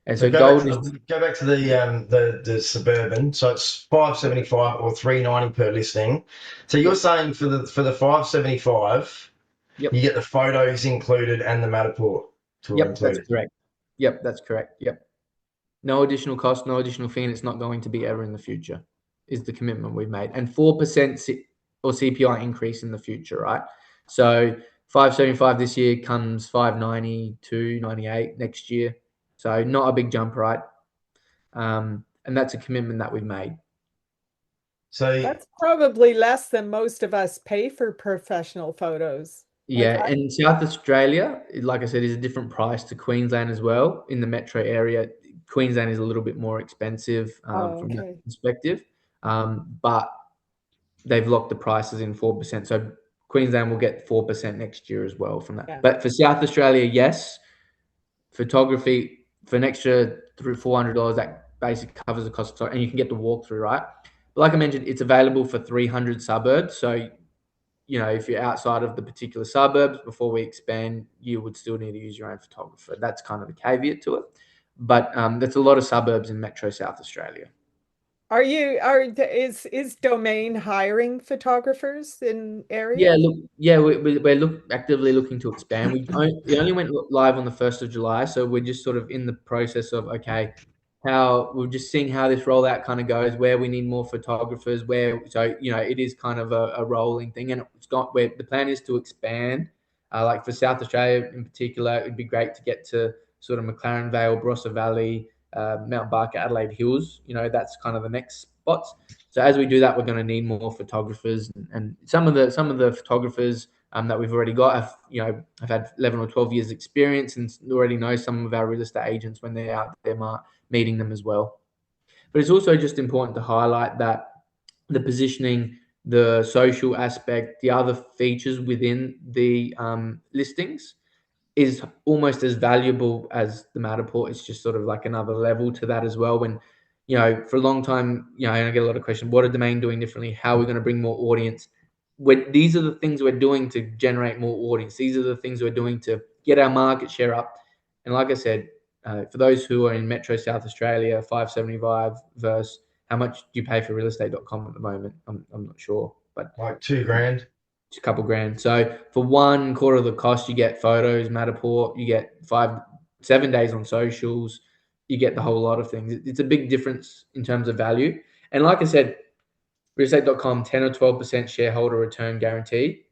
And so gold is go back to the suburban. So it's 575 or 390 per listing. So you're saying for the 575, Yep. you get the photos included and the Matterport tour Yep, that's included. correct. Yep, that's correct. Yep. No additional cost, no additional fee, and it's not going to be ever in the future, is the commitment we've made. And 4% or CPI increase in the future, right? So 575 this year comes 590, 98 next year. So not a big jump, right? And that's a commitment that we've made. So That's probably less than most of us pay for professional photos. Yeah, and South Australia, like I said, is a different price to Queensland as well. In the metro area, Queensland is a little bit more expensive from that perspective, but they've locked the prices in 4%. So Queensland will get 4% next year as well from that. Yeah. But for South Australia, yes, photography for an extra $400, that basically covers the cost, and you can get the walkthrough, right? But like I mentioned, it's available for 300 suburbs. So if you're outside of the particular suburbs, before we expand, you would still need to use your own photographer. That's kind of the caveat to it. But there's a lot of suburbs in Metro South Australia. Is Domain hiring photographers in areas? We're actively looking to expand. We only went live on the 1st of July, so we're just sort of in the process of how we're just seeing how this rollout kind of goes, where we need more photographers, it is kind of a rolling thing, and it's got where the plan is to expand. Like for South Australia in particular, it'd be great to get to sort of McLaren Vale, Barossa Valley, Mount Barker, Adelaide Hills. That's kind of the next spots. So as we do that, we're going to need more photographers, and some of the photographers that we've already got have had 11 or 12 years experience and already know some of our real estate agents when they're out there meeting them as well. But it's also just important to highlight that the positioning, the social aspect, the other features within the listings is almost as valuable as the Matterport. It's just sort of like another level to that as well. When, for a long time, I get a lot of questions, what are Domain doing differently? How are we going to bring more audience? These are the things we're doing to generate more audience. These are the things we're doing to get our market share up. And like I said, for those who are in Metro South Australia, 575 versus how much do you pay for realestate.com at the moment? I'm not sure, but like $2,000. It's a couple grand. So for 1/4 of the cost, you get photos, Matterport, you get 7 days on socials, you get the whole lot of things. It's a big difference in terms of value. And like I said, realestate.com, 10 or 12% shareholder return guarantee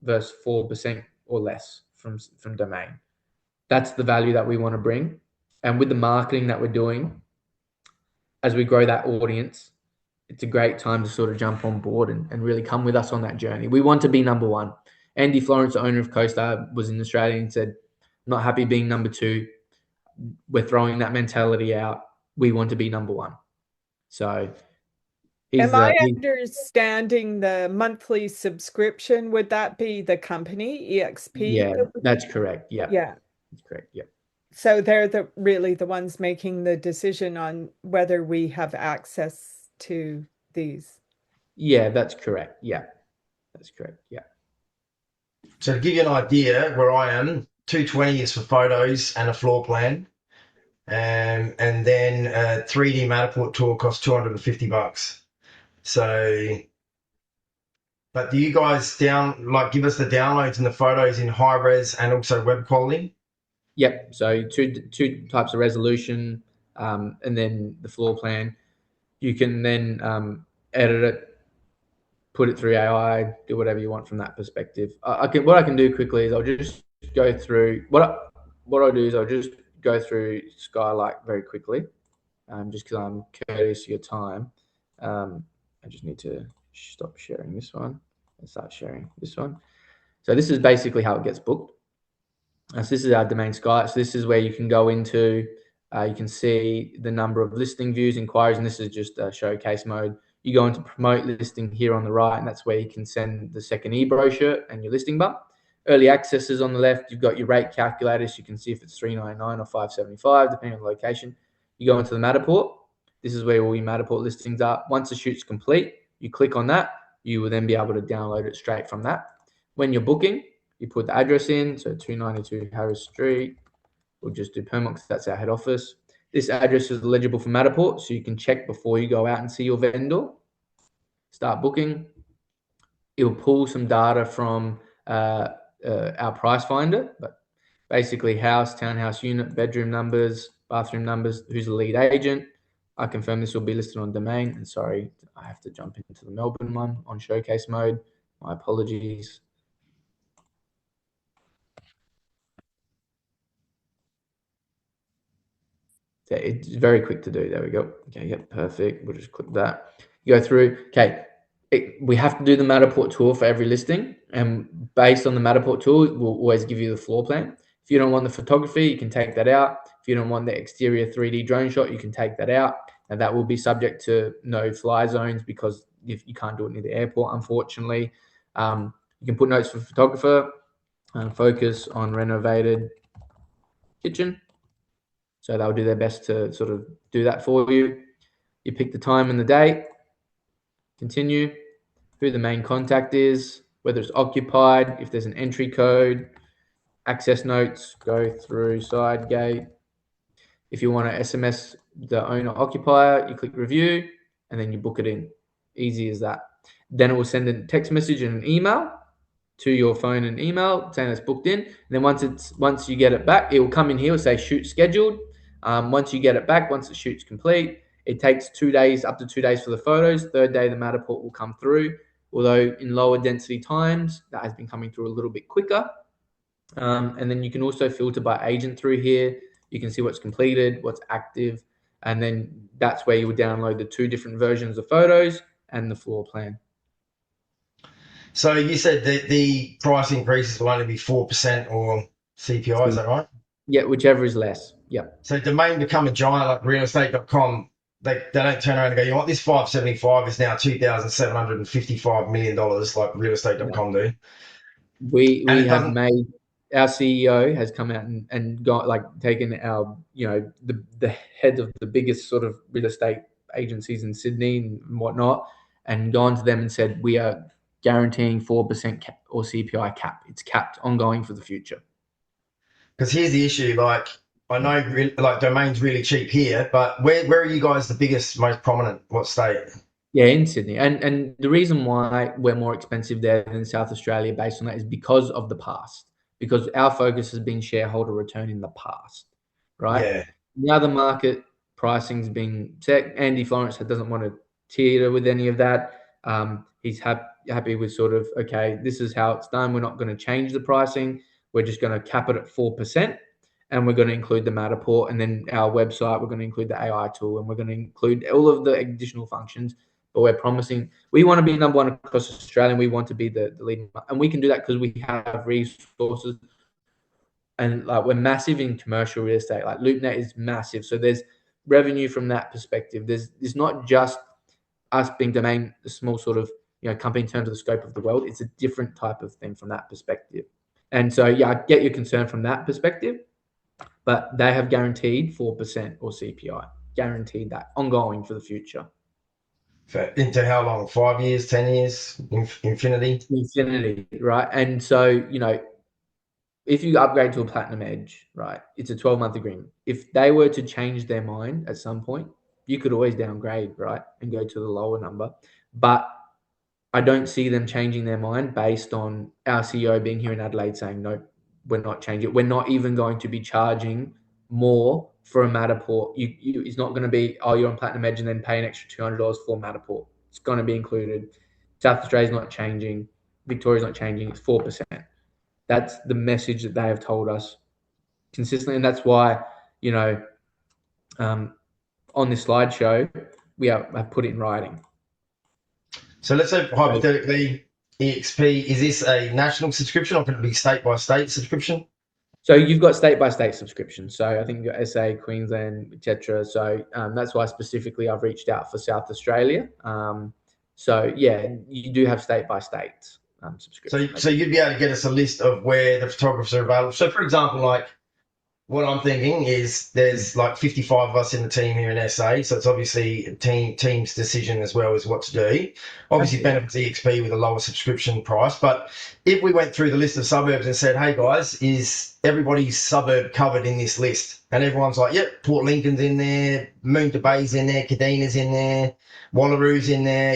versus 4% or less from Domain. That's the value that we want to bring. And with the marketing that we're doing, as we grow that audience, it's a great time to sort of jump on board and really come with us on that journey. We want to be number one. Andy Florence, the owner of CoStar, was in Australia and said, I'm not happy being number two. We're throwing that mentality out. We want to be number one. So am I understanding the monthly subscription? Would that be the company, EXP? Yeah, that's correct. Yeah. That's correct. Yeah. So they're really the ones making the decision on whether we have access to these. Yeah, that's correct. Yeah, that's correct. Yeah. So to give you an idea where I am, 220 is for photos and a floor plan. And then a 3D Matterport tour costs $250. So But do you guys give us the downloads and the photos in high res and also web quality? Yep. So two types of resolution, and then the floor plan. You can then edit it, put it through AI, do whatever you want from that perspective. What I can do quickly is I'll just go through what I'll do is I'll just go through Skylight very quickly, just because I'm courteous of your time. I just need to stop sharing this one and start sharing this one. So this is basically how it gets booked. So this is our domain Skylight. So this is where you can go into. You can see the number of listing views, inquiries, and this is just showcase mode. You go into promote listing here on the right, and that's where you can send the second e-brochure and your listing bump. Early access is on the left. You've got your rate calculator, so you can see if it's $3.99 or $5.75, depending on the location. You go into the Matterport. This is where all your Matterport listings are. Once the shoot's complete, you click on that. You will then be able to download it straight from that. When you're booking, you put the address in, so 292 Harris Street. We'll just do Permont, that's our head office. This address is eligible for Matterport, so you can check before you go out and see your vendor. Start booking. It will pull some data from our price finder, but basically house, townhouse unit, bedroom numbers, bathroom numbers, who's the lead agent. I confirm this will be listed on domain. And sorry, I have to jump into the Melbourne one on showcase mode. My apologies. Okay, it's very quick to do. There we go. Okay, yep, perfect. We'll just click that. You go through. Okay, we have to do the Matterport tour for every listing, and based on the Matterport tour, we'll always give you the floor plan. If you don't want the photography, you can take that out. If you don't want the exterior 3D drone shot, you can take that out, and that will be subject to no fly zones because if you can't do it near the airport, unfortunately. You can put notes for photographer and focus on renovated kitchen. So they'll do their best to sort of do that for you. You pick the time and the date, continue, who the main contact is, whether it's occupied, if there's an entry code, access notes, go through side gate. If you want to SMS the owner occupier, you click review and then you book it in. Easy as that. Then it will send a text message and an email to your phone and email saying it's booked in. And then once you get it back, it will come in here, will say shoot scheduled. Once you get it back, once the shoot's complete, it takes 2 days, up to 2 days for the photos. Third day, the Matterport will come through. Although in lower density times, that has been coming through a little bit quicker. And then you can also filter by agent through here. You can see what's completed, what's active, and then that's where you would download the 2 different versions of photos and the floor plan. So you said that the price increases will only be 4% or CPI, is that right? Yeah, whichever is less. Yep. So domain become a giant like realestate.com. They don't turn around and go, you know what, this 575 is now $2,755 million like realestate.com do. And We it have doesn't, made, our CEO has come out and got taken our, the head of the biggest sort of real estate agencies in Sydney and whatnot, and gone to them and said, we are guaranteeing 4% cap or CPI cap. It's capped ongoing for the future. because here's the issue, like I know like domain's really cheap here, but where are you guys the biggest, most prominent? What state? Yeah, in Sydney. And the reason why we're more expensive there than South Australia based on that is because of the past. Because our focus has been shareholder return in the past, right? Yeah. The other market pricing's been set. Andy Florence doesn't want to teeter with any of that. He's happy with sort of, okay, this is how it's done. We're not going to change the pricing. We're just going to cap it at 4%. And we're going to include the Matterport. And then our website, we're going to include the AI tool. And we're going to include all of the additional functions. But we're promising we want to be number one across Australia. And we want to be the leading, and we can do that because we have resources, and we're massive in commercial real estate. Like LoopNet is massive, so there's revenue from that perspective. There's not just us being domain a small sort of company in terms of the scope of the world. It's a different type of thing from that perspective. And so I get your concern from that perspective, but they have guaranteed 4% or CPI, guaranteed that ongoing for the future. Into how long? 5 years, 10 years, infinity? Infinity, right? And so, if you upgrade to a Platinum Edge, right, it's a 12-month agreement. If they were to change their mind at some point, you could always downgrade, right, and go to the lower number. But I don't see them changing their mind based on our CEO being here in Adelaide saying, no, we're not changing it. We're not even going to be charging more for a Matterport. It's not going to be, oh, you're on Platinum Edge and then pay an extra $200 for Matterport. It's going to be included. South Australia's not changing. Victoria's not changing. It's 4%. That's the message that they have told us consistently. And that's why, on this slideshow, we have put it in writing. So let's say hypothetically, EXP, is this a national subscription or can it be state by state subscription? So you've got state by state subscriptions. So I think you've got SA, Queensland, etc. So that's why specifically I've reached out for South Australia. So yeah, you do have state by state subscription. So you'd be able to get us a list of where the photographers are available. So for example, like what I'm thinking is there's like 55 of us in the team here in SA, so it's obviously a team's decision as well as what to do. Obviously benefits EXP with a lower subscription price, but if we went through the list of suburbs and said, hey guys, is everybody's suburb covered in this list? And everyone's like, yep, Port Lincoln's in there, Moonta Bay's in there, Cadena's in there, Wallaroo's in there,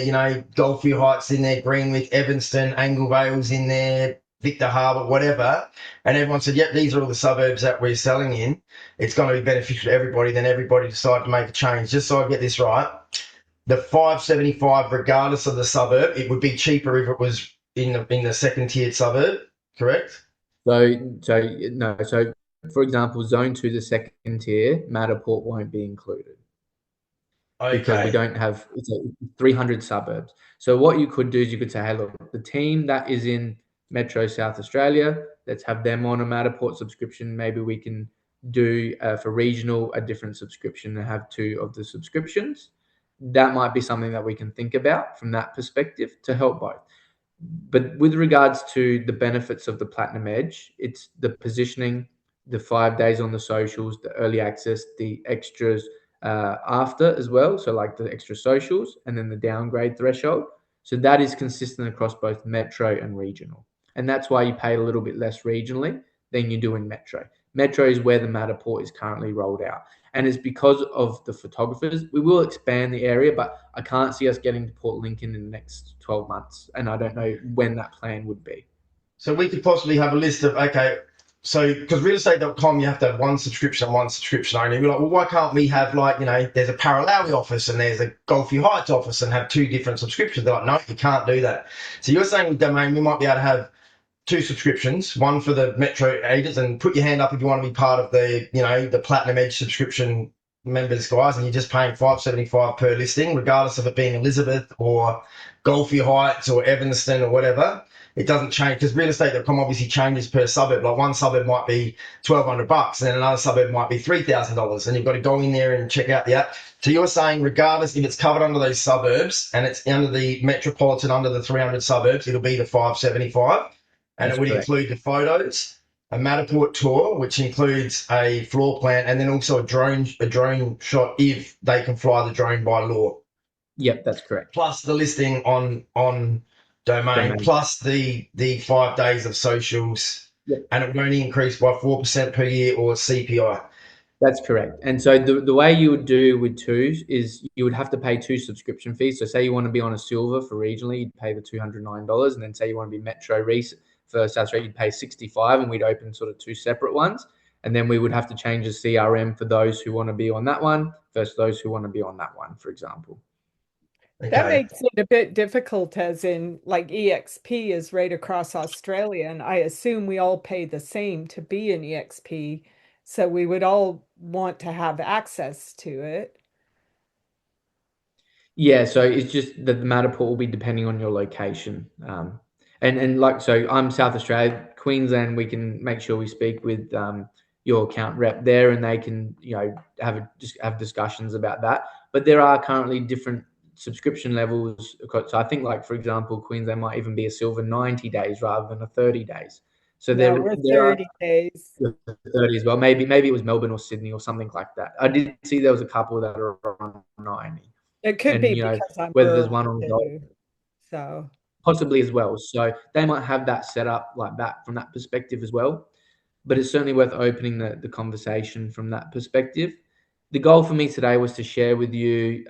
Goldview Heights in there, Greenwich, Evanston, Anglevale's in there, Victor Harbour, whatever, and everyone said, yep, these are all the suburbs that we're selling in, it's going to be beneficial to everybody, then everybody decided to make a change. Just so I get this right, the $575, regardless of the suburb, it would be cheaper if it was in the second tiered suburb, correct? So for example, Zone 2, the second tier, Matterport won't be included. Okay. Because we don't have, it's 300 suburbs. So what you could do is you could say, hey, look, the team that is in Metro South Australia, let's have them on a Matterport subscription. Maybe we can do for regional a different subscription and have 2 of the subscriptions. That might be something that we can think about from that perspective to help both. But with regards to the benefits of the Platinum Edge, it's the positioning, the 5 days on the socials, the early access, the extras after as well. So like the extra socials and then the downgrade threshold. So that is consistent across both Metro and regional. And that's why you pay a little bit less regionally than you do in Metro. Metro is where the Matterport is currently rolled out. And it's because of the photographers. We will expand the area, but I can't see us getting to Port Lincoln in the next 12 months. And I don't know when that plan would be. So we could possibly have a list of, okay, so because realestate.com, you have to have one subscription only. We're like, well, why can't we have there's a Paralawi office and there's a Goldview Heights office and have 2 different subscriptions? They're like, no, you can't do that. So you're saying with Domain, we might be able to have 2 subscriptions, one for the Metro agents, and put your hand up if you want to be part of the, the Platinum Edge subscription members, guys, and you're just paying $575 per listing, regardless of it being Elizabeth or Goldview Heights or Evanston or whatever. It doesn't change because realestate.com obviously changes per suburb. Like one suburb might be $1,200 and then another suburb might be $3,000, and you've got to go in there and check out the app. So you're saying regardless if it's covered under those suburbs and it's under the metropolitan under the 300 suburbs, it'll be the $575, and That's it would correct. include the photos, a Matterport tour, which includes a floor plan, and then also a drone shot if they can fly the drone by law. Yep, that's correct. Plus the listing on Domain, plus the 5 days of socials, yep. And it will only increase by 4% per year or CPI. That's correct. And so the way you would do with 2 is you would have to pay 2 subscription fees. So say you want to be on a silver for regionally, you'd pay the $209, and then say you want to be Metro for South Australia, you'd pay $65, and we'd open sort of 2 separate ones. And then we would have to change the CRM for those who want to be on that one versus those who want to be on that one, for example. Okay. That makes it a bit difficult, as in like EXP is right across Australia, and I assume we all pay the same to be in EXP, so we would all want to have access to it. Yeah, so it's just that the Matterport will be depending on your location. And like, so I'm South Australia, Queensland, we can make sure we speak with your account rep there, and they can, have discussions about that. But there are currently different subscription levels. So I think, like, for example, Queensland might even be a silver 90 days rather than a 30 days. So there were 30 days. 30 as well. Maybe it was Melbourne or Sydney or something like that. I did see there was a couple that are on 90. It could be because I'm whether there's one on so possibly as well. So they might have that set up like that from that perspective as well. But it's certainly worth opening the conversation from that perspective. The goal for me today was to share with you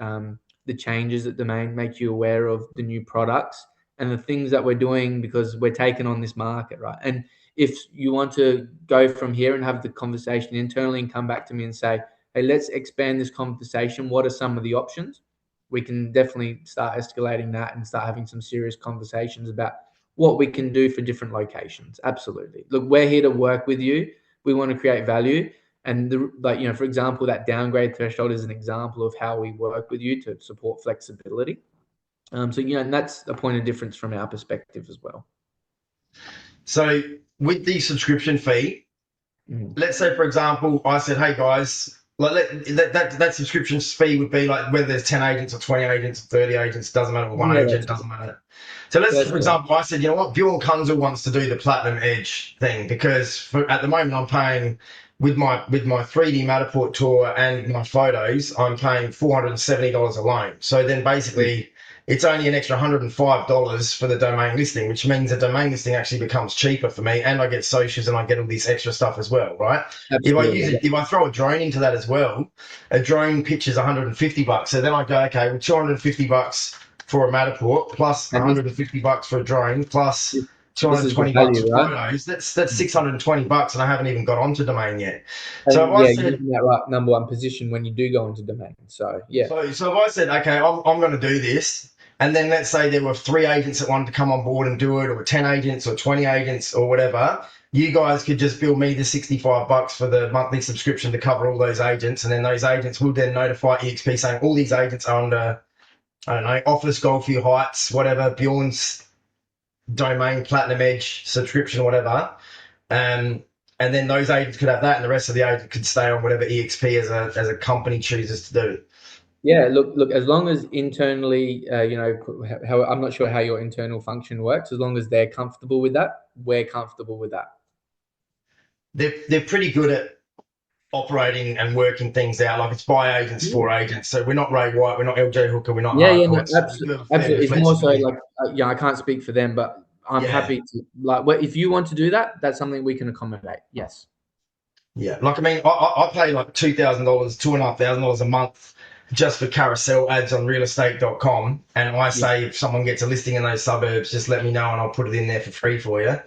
the changes at Domain, make you aware of the new products, and the things that we're doing because we're taking on this market, right? And if you want to go from here and have the conversation internally and come back to me and say, hey, let's expand this conversation. What are some of the options? We can definitely start escalating that and start having some serious conversations about what we can do for different locations. Absolutely. Look, we're here to work with you. We want to create value. And for example, that downgrade threshold is an example of how we work with you to support flexibility. And that's a point of difference from our perspective as well. So with the subscription fee, let's say, for example, I said, hey guys, like that subscription fee would be like whether there's 10 agents or 20 agents or 30 agents, doesn't matter, or one agent, doesn't matter. So let's say, for example, I said, you know what, Bjorn Kunzel wants to do the Platinum Edge thing because at the moment I'm paying with my 3D Matterport tour and my photos, I'm paying $470 alone. So then basically it's only an extra $105 for the domain listing, which means the domain listing actually becomes cheaper for me, and I get socials and I get all this extra stuff as well, right? Absolutely. If I throw a drone into that as well, a drone pitch is $150. So then I go, okay, well, $250 for a Matterport plus $150 for a drone plus $220 for photos. That's $620, and I haven't even got onto domain yet. So if I said, you're in that right number one position when you do go into domain. So yeah. So if I said, okay, I'm going to do this, and then let's say there were 3 agents that wanted to come on board and do it, or 10 agents or 20 agents or whatever, you guys could just bill me the $65 for the monthly subscription to cover all those agents, and then those agents will then notify EXP saying all these agents are under, I don't know, Office, Goldview Heights, whatever, Bjorn's domain, Platinum Edge subscription, whatever. And then those agents could have that, and the rest of the agents could stay on whatever EXP as a company chooses to do. Yeah, look. As long as internally, how I'm not sure how your internal function works. As long as they're comfortable with that, we're comfortable with that. They're pretty good at operating and working things out. Like it's by agents for agents. So we're not Ray White, we're not LJ Hooker, we're not Hardcore. Absolutely. It's more so like I can't speak for them, but I'm happy to if you want to do that, that's something we can accommodate. Yes. Yeah, like I mean, I pay like $2,000, $2,500 a month just for carousel ads on realestate.com, and I say if someone gets a listing in those suburbs, just let me know and I'll put it in there for free for you.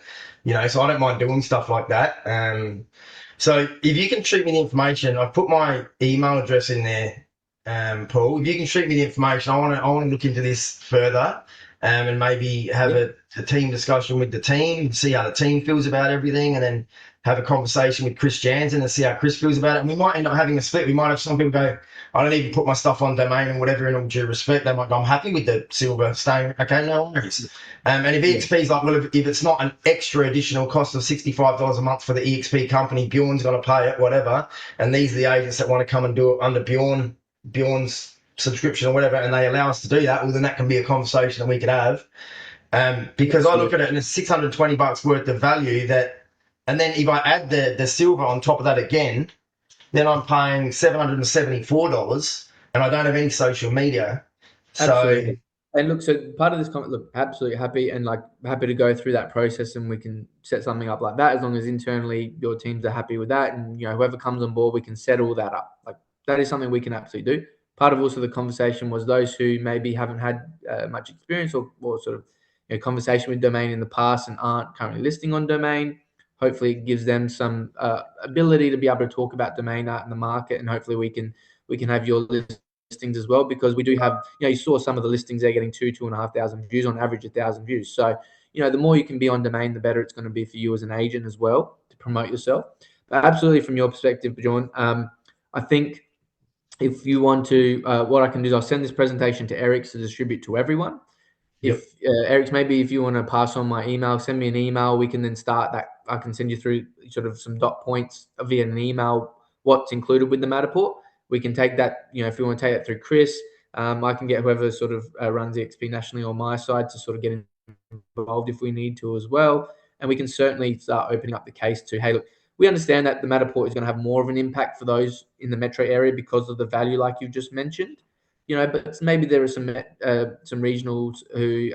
So I don't mind doing stuff like that. So if you can shoot me the information, I've put my email address in there, Paul. If you can shoot me the information, I want to look into this further, and maybe have a team discussion with the team, see how the team feels about everything, and then have a conversation with Chris Jansen and see how Chris feels about it. And we might end up having a split. We might have some people go, I don't even put my stuff on domain and whatever, in all due respect. They might go, I'm happy with the silver staying. Okay, no worries. And if EXP is like, well, if it's not an extra additional cost of $65 a month for the EXP company, Bjorn's going to pay it, whatever. And these are the agents that want to come and do it under Bjorn's subscription or whatever, and they allow us to do that, well, then that can be a conversation that we could have. Because I look at it and it's $620 worth of value and then if I add the silver on top of that again, then I'm paying $774, and I don't have any social media. Absolutely. And look, so part of this comment, look, absolutely happy and happy to go through that process, and we can set something up like that as long as internally your teams are happy with that, and whoever comes on board, we can set all that up. Like that is something we can absolutely do. Part of also the conversation was those who maybe haven't had much experience or sort of conversation with domain in the past and aren't currently listing on domain. Hopefully it gives them some ability to be able to talk about domain art in the market, and hopefully we can have your listings as well, because we do have, you saw some of the listings, they're getting 2,500 views on average, 1,000 views. So, the more you can be on domain, the better it's going to be for you as an agent as well to promote yourself. But absolutely, from your perspective, John, I think if you want to, what I can do is I'll send this presentation to Eric to distribute to everyone. If Eric, maybe if you want to pass on my email, send me an email. We can then start that. I can send you through sort of some dot points via an email, what's included with the Matterport. We can take that, if you want to take that through Chris, I can get whoever sort of runs EXP nationally on my side to sort of get involved if we need to as well. And we can certainly start opening up the case to, hey, look, we understand that the Matterport is going to have more of an impact for those in the metro area because of the value, like you've just mentioned. But maybe there are some regionals who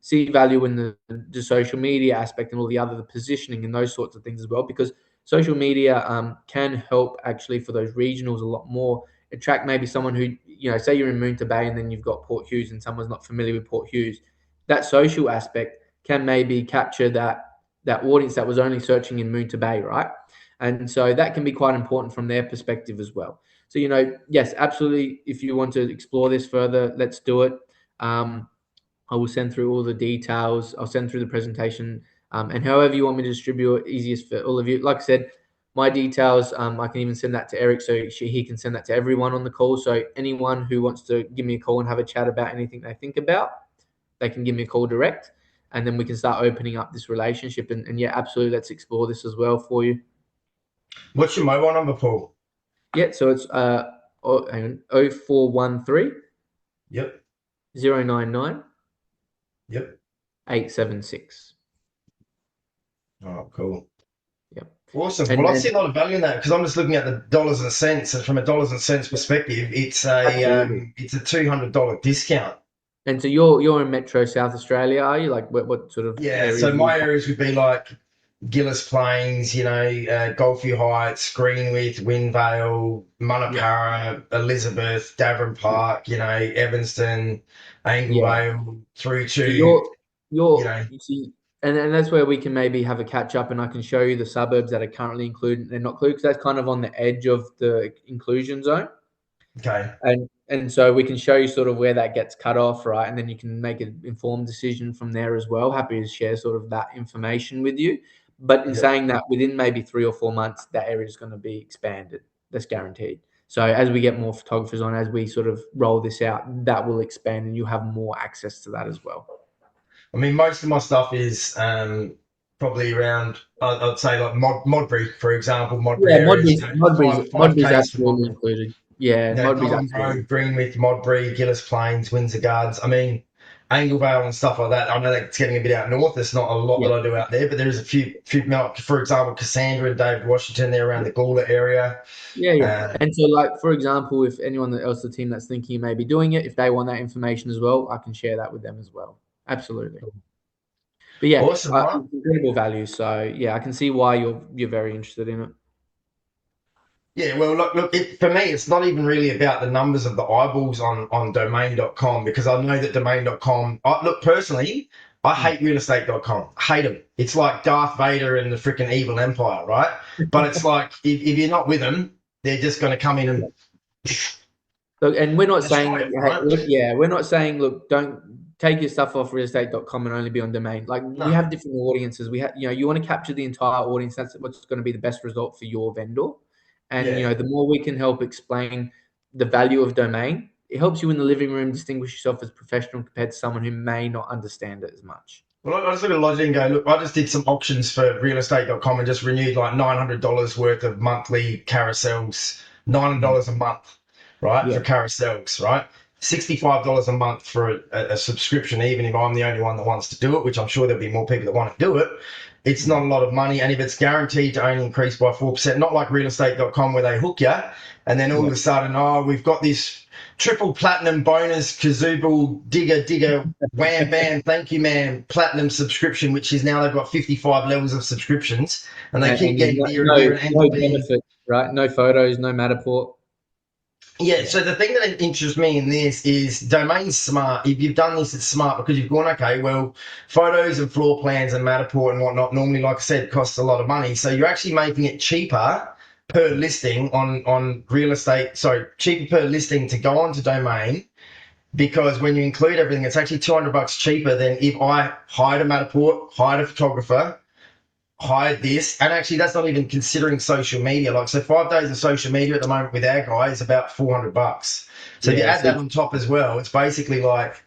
see value in the social media aspect and all the positioning and those sorts of things as well, because social media can help actually for those regionals a lot more, attract maybe someone who, say you're in Moonta Bay and then you've got Port Hughes and someone's not familiar with Port Hughes. that social aspect can maybe capture that audience that was only searching in Moonta Bay, right? And so that can be quite important from their perspective as well. So, yes, absolutely. If you want to explore this further, let's do it. I will send through all the details. I'll send through the presentation, and however you want me to distribute it, easiest for all of you. Like I said, my details, I can even send that to Eric, so he can send that to everyone on the call. So anyone who wants to give me a call and have a chat about anything they think about, they can give me a call direct, and then we can start opening up this relationship. And yeah, absolutely, let's explore this as well for you. What's your mobile number, Paul? Yeah, so it's 0413 Yep. 099 Yep. 876. Oh, cool. Yep. Awesome. And Well, I see a lot of value in that because I'm just looking at the dollars and cents, and from a dollars and cents perspective, it's a $200 discount. And so you're in Metro South Australia, are you? Like what sort of Yeah. areas? So my areas would be like Gillis Plains, Golfy Heights, Greenwith, Windvale, Munapara, Elizabeth, Davern Park, Evanston, Anglevale, through So to, you see, and that's where we can maybe have a catch up, and I can show you the suburbs that are currently included and not included, because that's kind of on the edge of the inclusion zone. Okay. And so we can show you sort of where that gets cut off, right? And then you can make an informed decision from there as well. Happy to share sort of that information with you. But in saying that, within maybe 3 or 4 months, that area is going to be expanded. That's guaranteed. So as we get more photographers on, as we sort of roll this out, that will expand and you'll have more access to that as well. I mean, most of my stuff is probably around, I'd say, like Modbury, for example, Modbury areas. Modbury's 5Ks for absolutely Modbury. included. Yeah, Modbury's Golden absolutely. Grove, Greenwith, Modbury, Gillis Plains, Windsor Gardens. I mean, Anglevale and stuff like that. I know that's getting a bit out north. There's not a lot that I do out there, but there is a few, for example, Cassandra and David Washington, they're around the Gawler area. Yeah. And so, like, for example, if anyone else on the team that's thinking maybe doing it, if they want that information as well, I can share that with them as well. Absolutely. But yeah, awesome, right? incredible value. So yeah, I can see why you're very interested in it. Yeah, well, look. For me, it's not even really about the numbers of the eyeballs on domain.com, because I know that domain.com. Look, personally, I hate realestate.com. Hate them. It's like Darth Vader and the freaking evil empire, right? But it's like if you're not with them, they're just going to come in and. Look, and we're not saying, it, right? we're not saying, look, don't take your stuff off realestate.com and only be on domain. Like, we have different audiences. We have, you want to capture the entire audience. That's what's going to be the best result for your vendor. And, the more we can help explain the value of domain, it helps you in the living room distinguish yourself as professional compared to someone who may not understand it as much. Well, I just look at Logic and go, look, I just did some auctions for realestate.com and just renewed like $900 worth of monthly carousels, $900 a month, right, for carousels, right? $65 a month for a subscription, even if I'm the only one that wants to do it, which I'm sure there'll be more people that want to do it. It's not a lot of money. And if it's guaranteed to only increase by 4%, not like realestate.com where they hook you and then all of a sudden, we've got this triple platinum bonus Kazooble digger wham bam thank you man platinum subscription, which is now they've got 55 levels of subscriptions and they keep getting nearer and nearer. No benefit, right? No photos, no Matterport. Yeah, so the thing that interests me in this is Domain's smart. If you've done this, it's smart because you've gone, okay, well, photos and floor plans and Matterport and whatnot normally, like I said, costs a lot of money. So you're actually making it cheaper per listing on real estate. So cheaper per listing to go onto Domain, because when you include everything, it's actually $200 cheaper than if I hired a Matterport, hired a photographer, hired this, and actually that's not even considering social media. Like, so 5 days of social media at the moment with our guy is about $400. So if you add that on top as well, it's basically like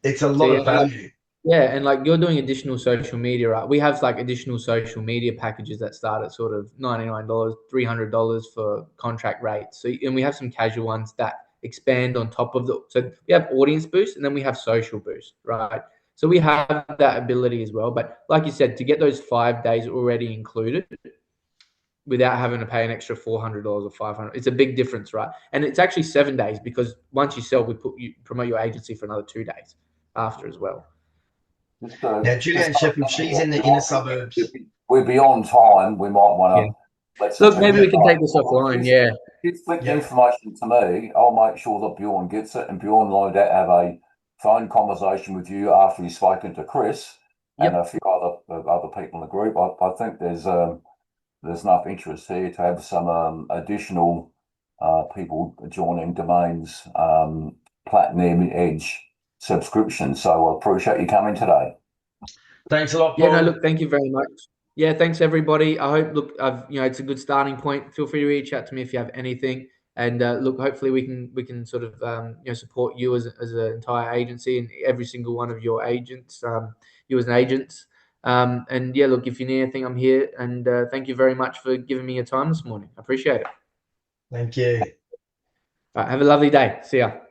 it's a lot of value. And like you're doing additional social media, right? We have like additional social media packages that start at sort of $99, $300 for contract rates. So, and we have some casual ones that expand on top of so we have audience boost and then we have social boost, right? So we have that ability as well. But like you said, to get those 5 days already included without having to pay an extra $400 or $500, it's a big difference, right? And it's actually 7 days, because once you sell, we promote your agency for another 2 days after as well. Now, Julianne Sheffield, she's in the inner suburbs. We're beyond time. We might want to. Look, maybe we can take this offline. Flick the information to me. I'll make sure that Bjorn gets it, and Bjorn, no doubt, have a phone conversation with you after you've spoken to Chris Yep. and a few other people in the group. I think there's enough interest here to have some additional people joining Domain's Platinum Edge subscription. So I appreciate you coming today. Thanks a lot, Paul. Yeah, no, look, thank you very much. Yeah, thanks everybody. I hope, look, it's a good starting point. Feel free to reach out to me if you have anything. And look, hopefully we can sort of support you as an entire agency and every single one of your agents, you as an agent. And yeah, look, if you need anything, I'm here. And thank you very much for giving me your time this morning. I appreciate it. Thank you. All right, have a lovely day. See ya.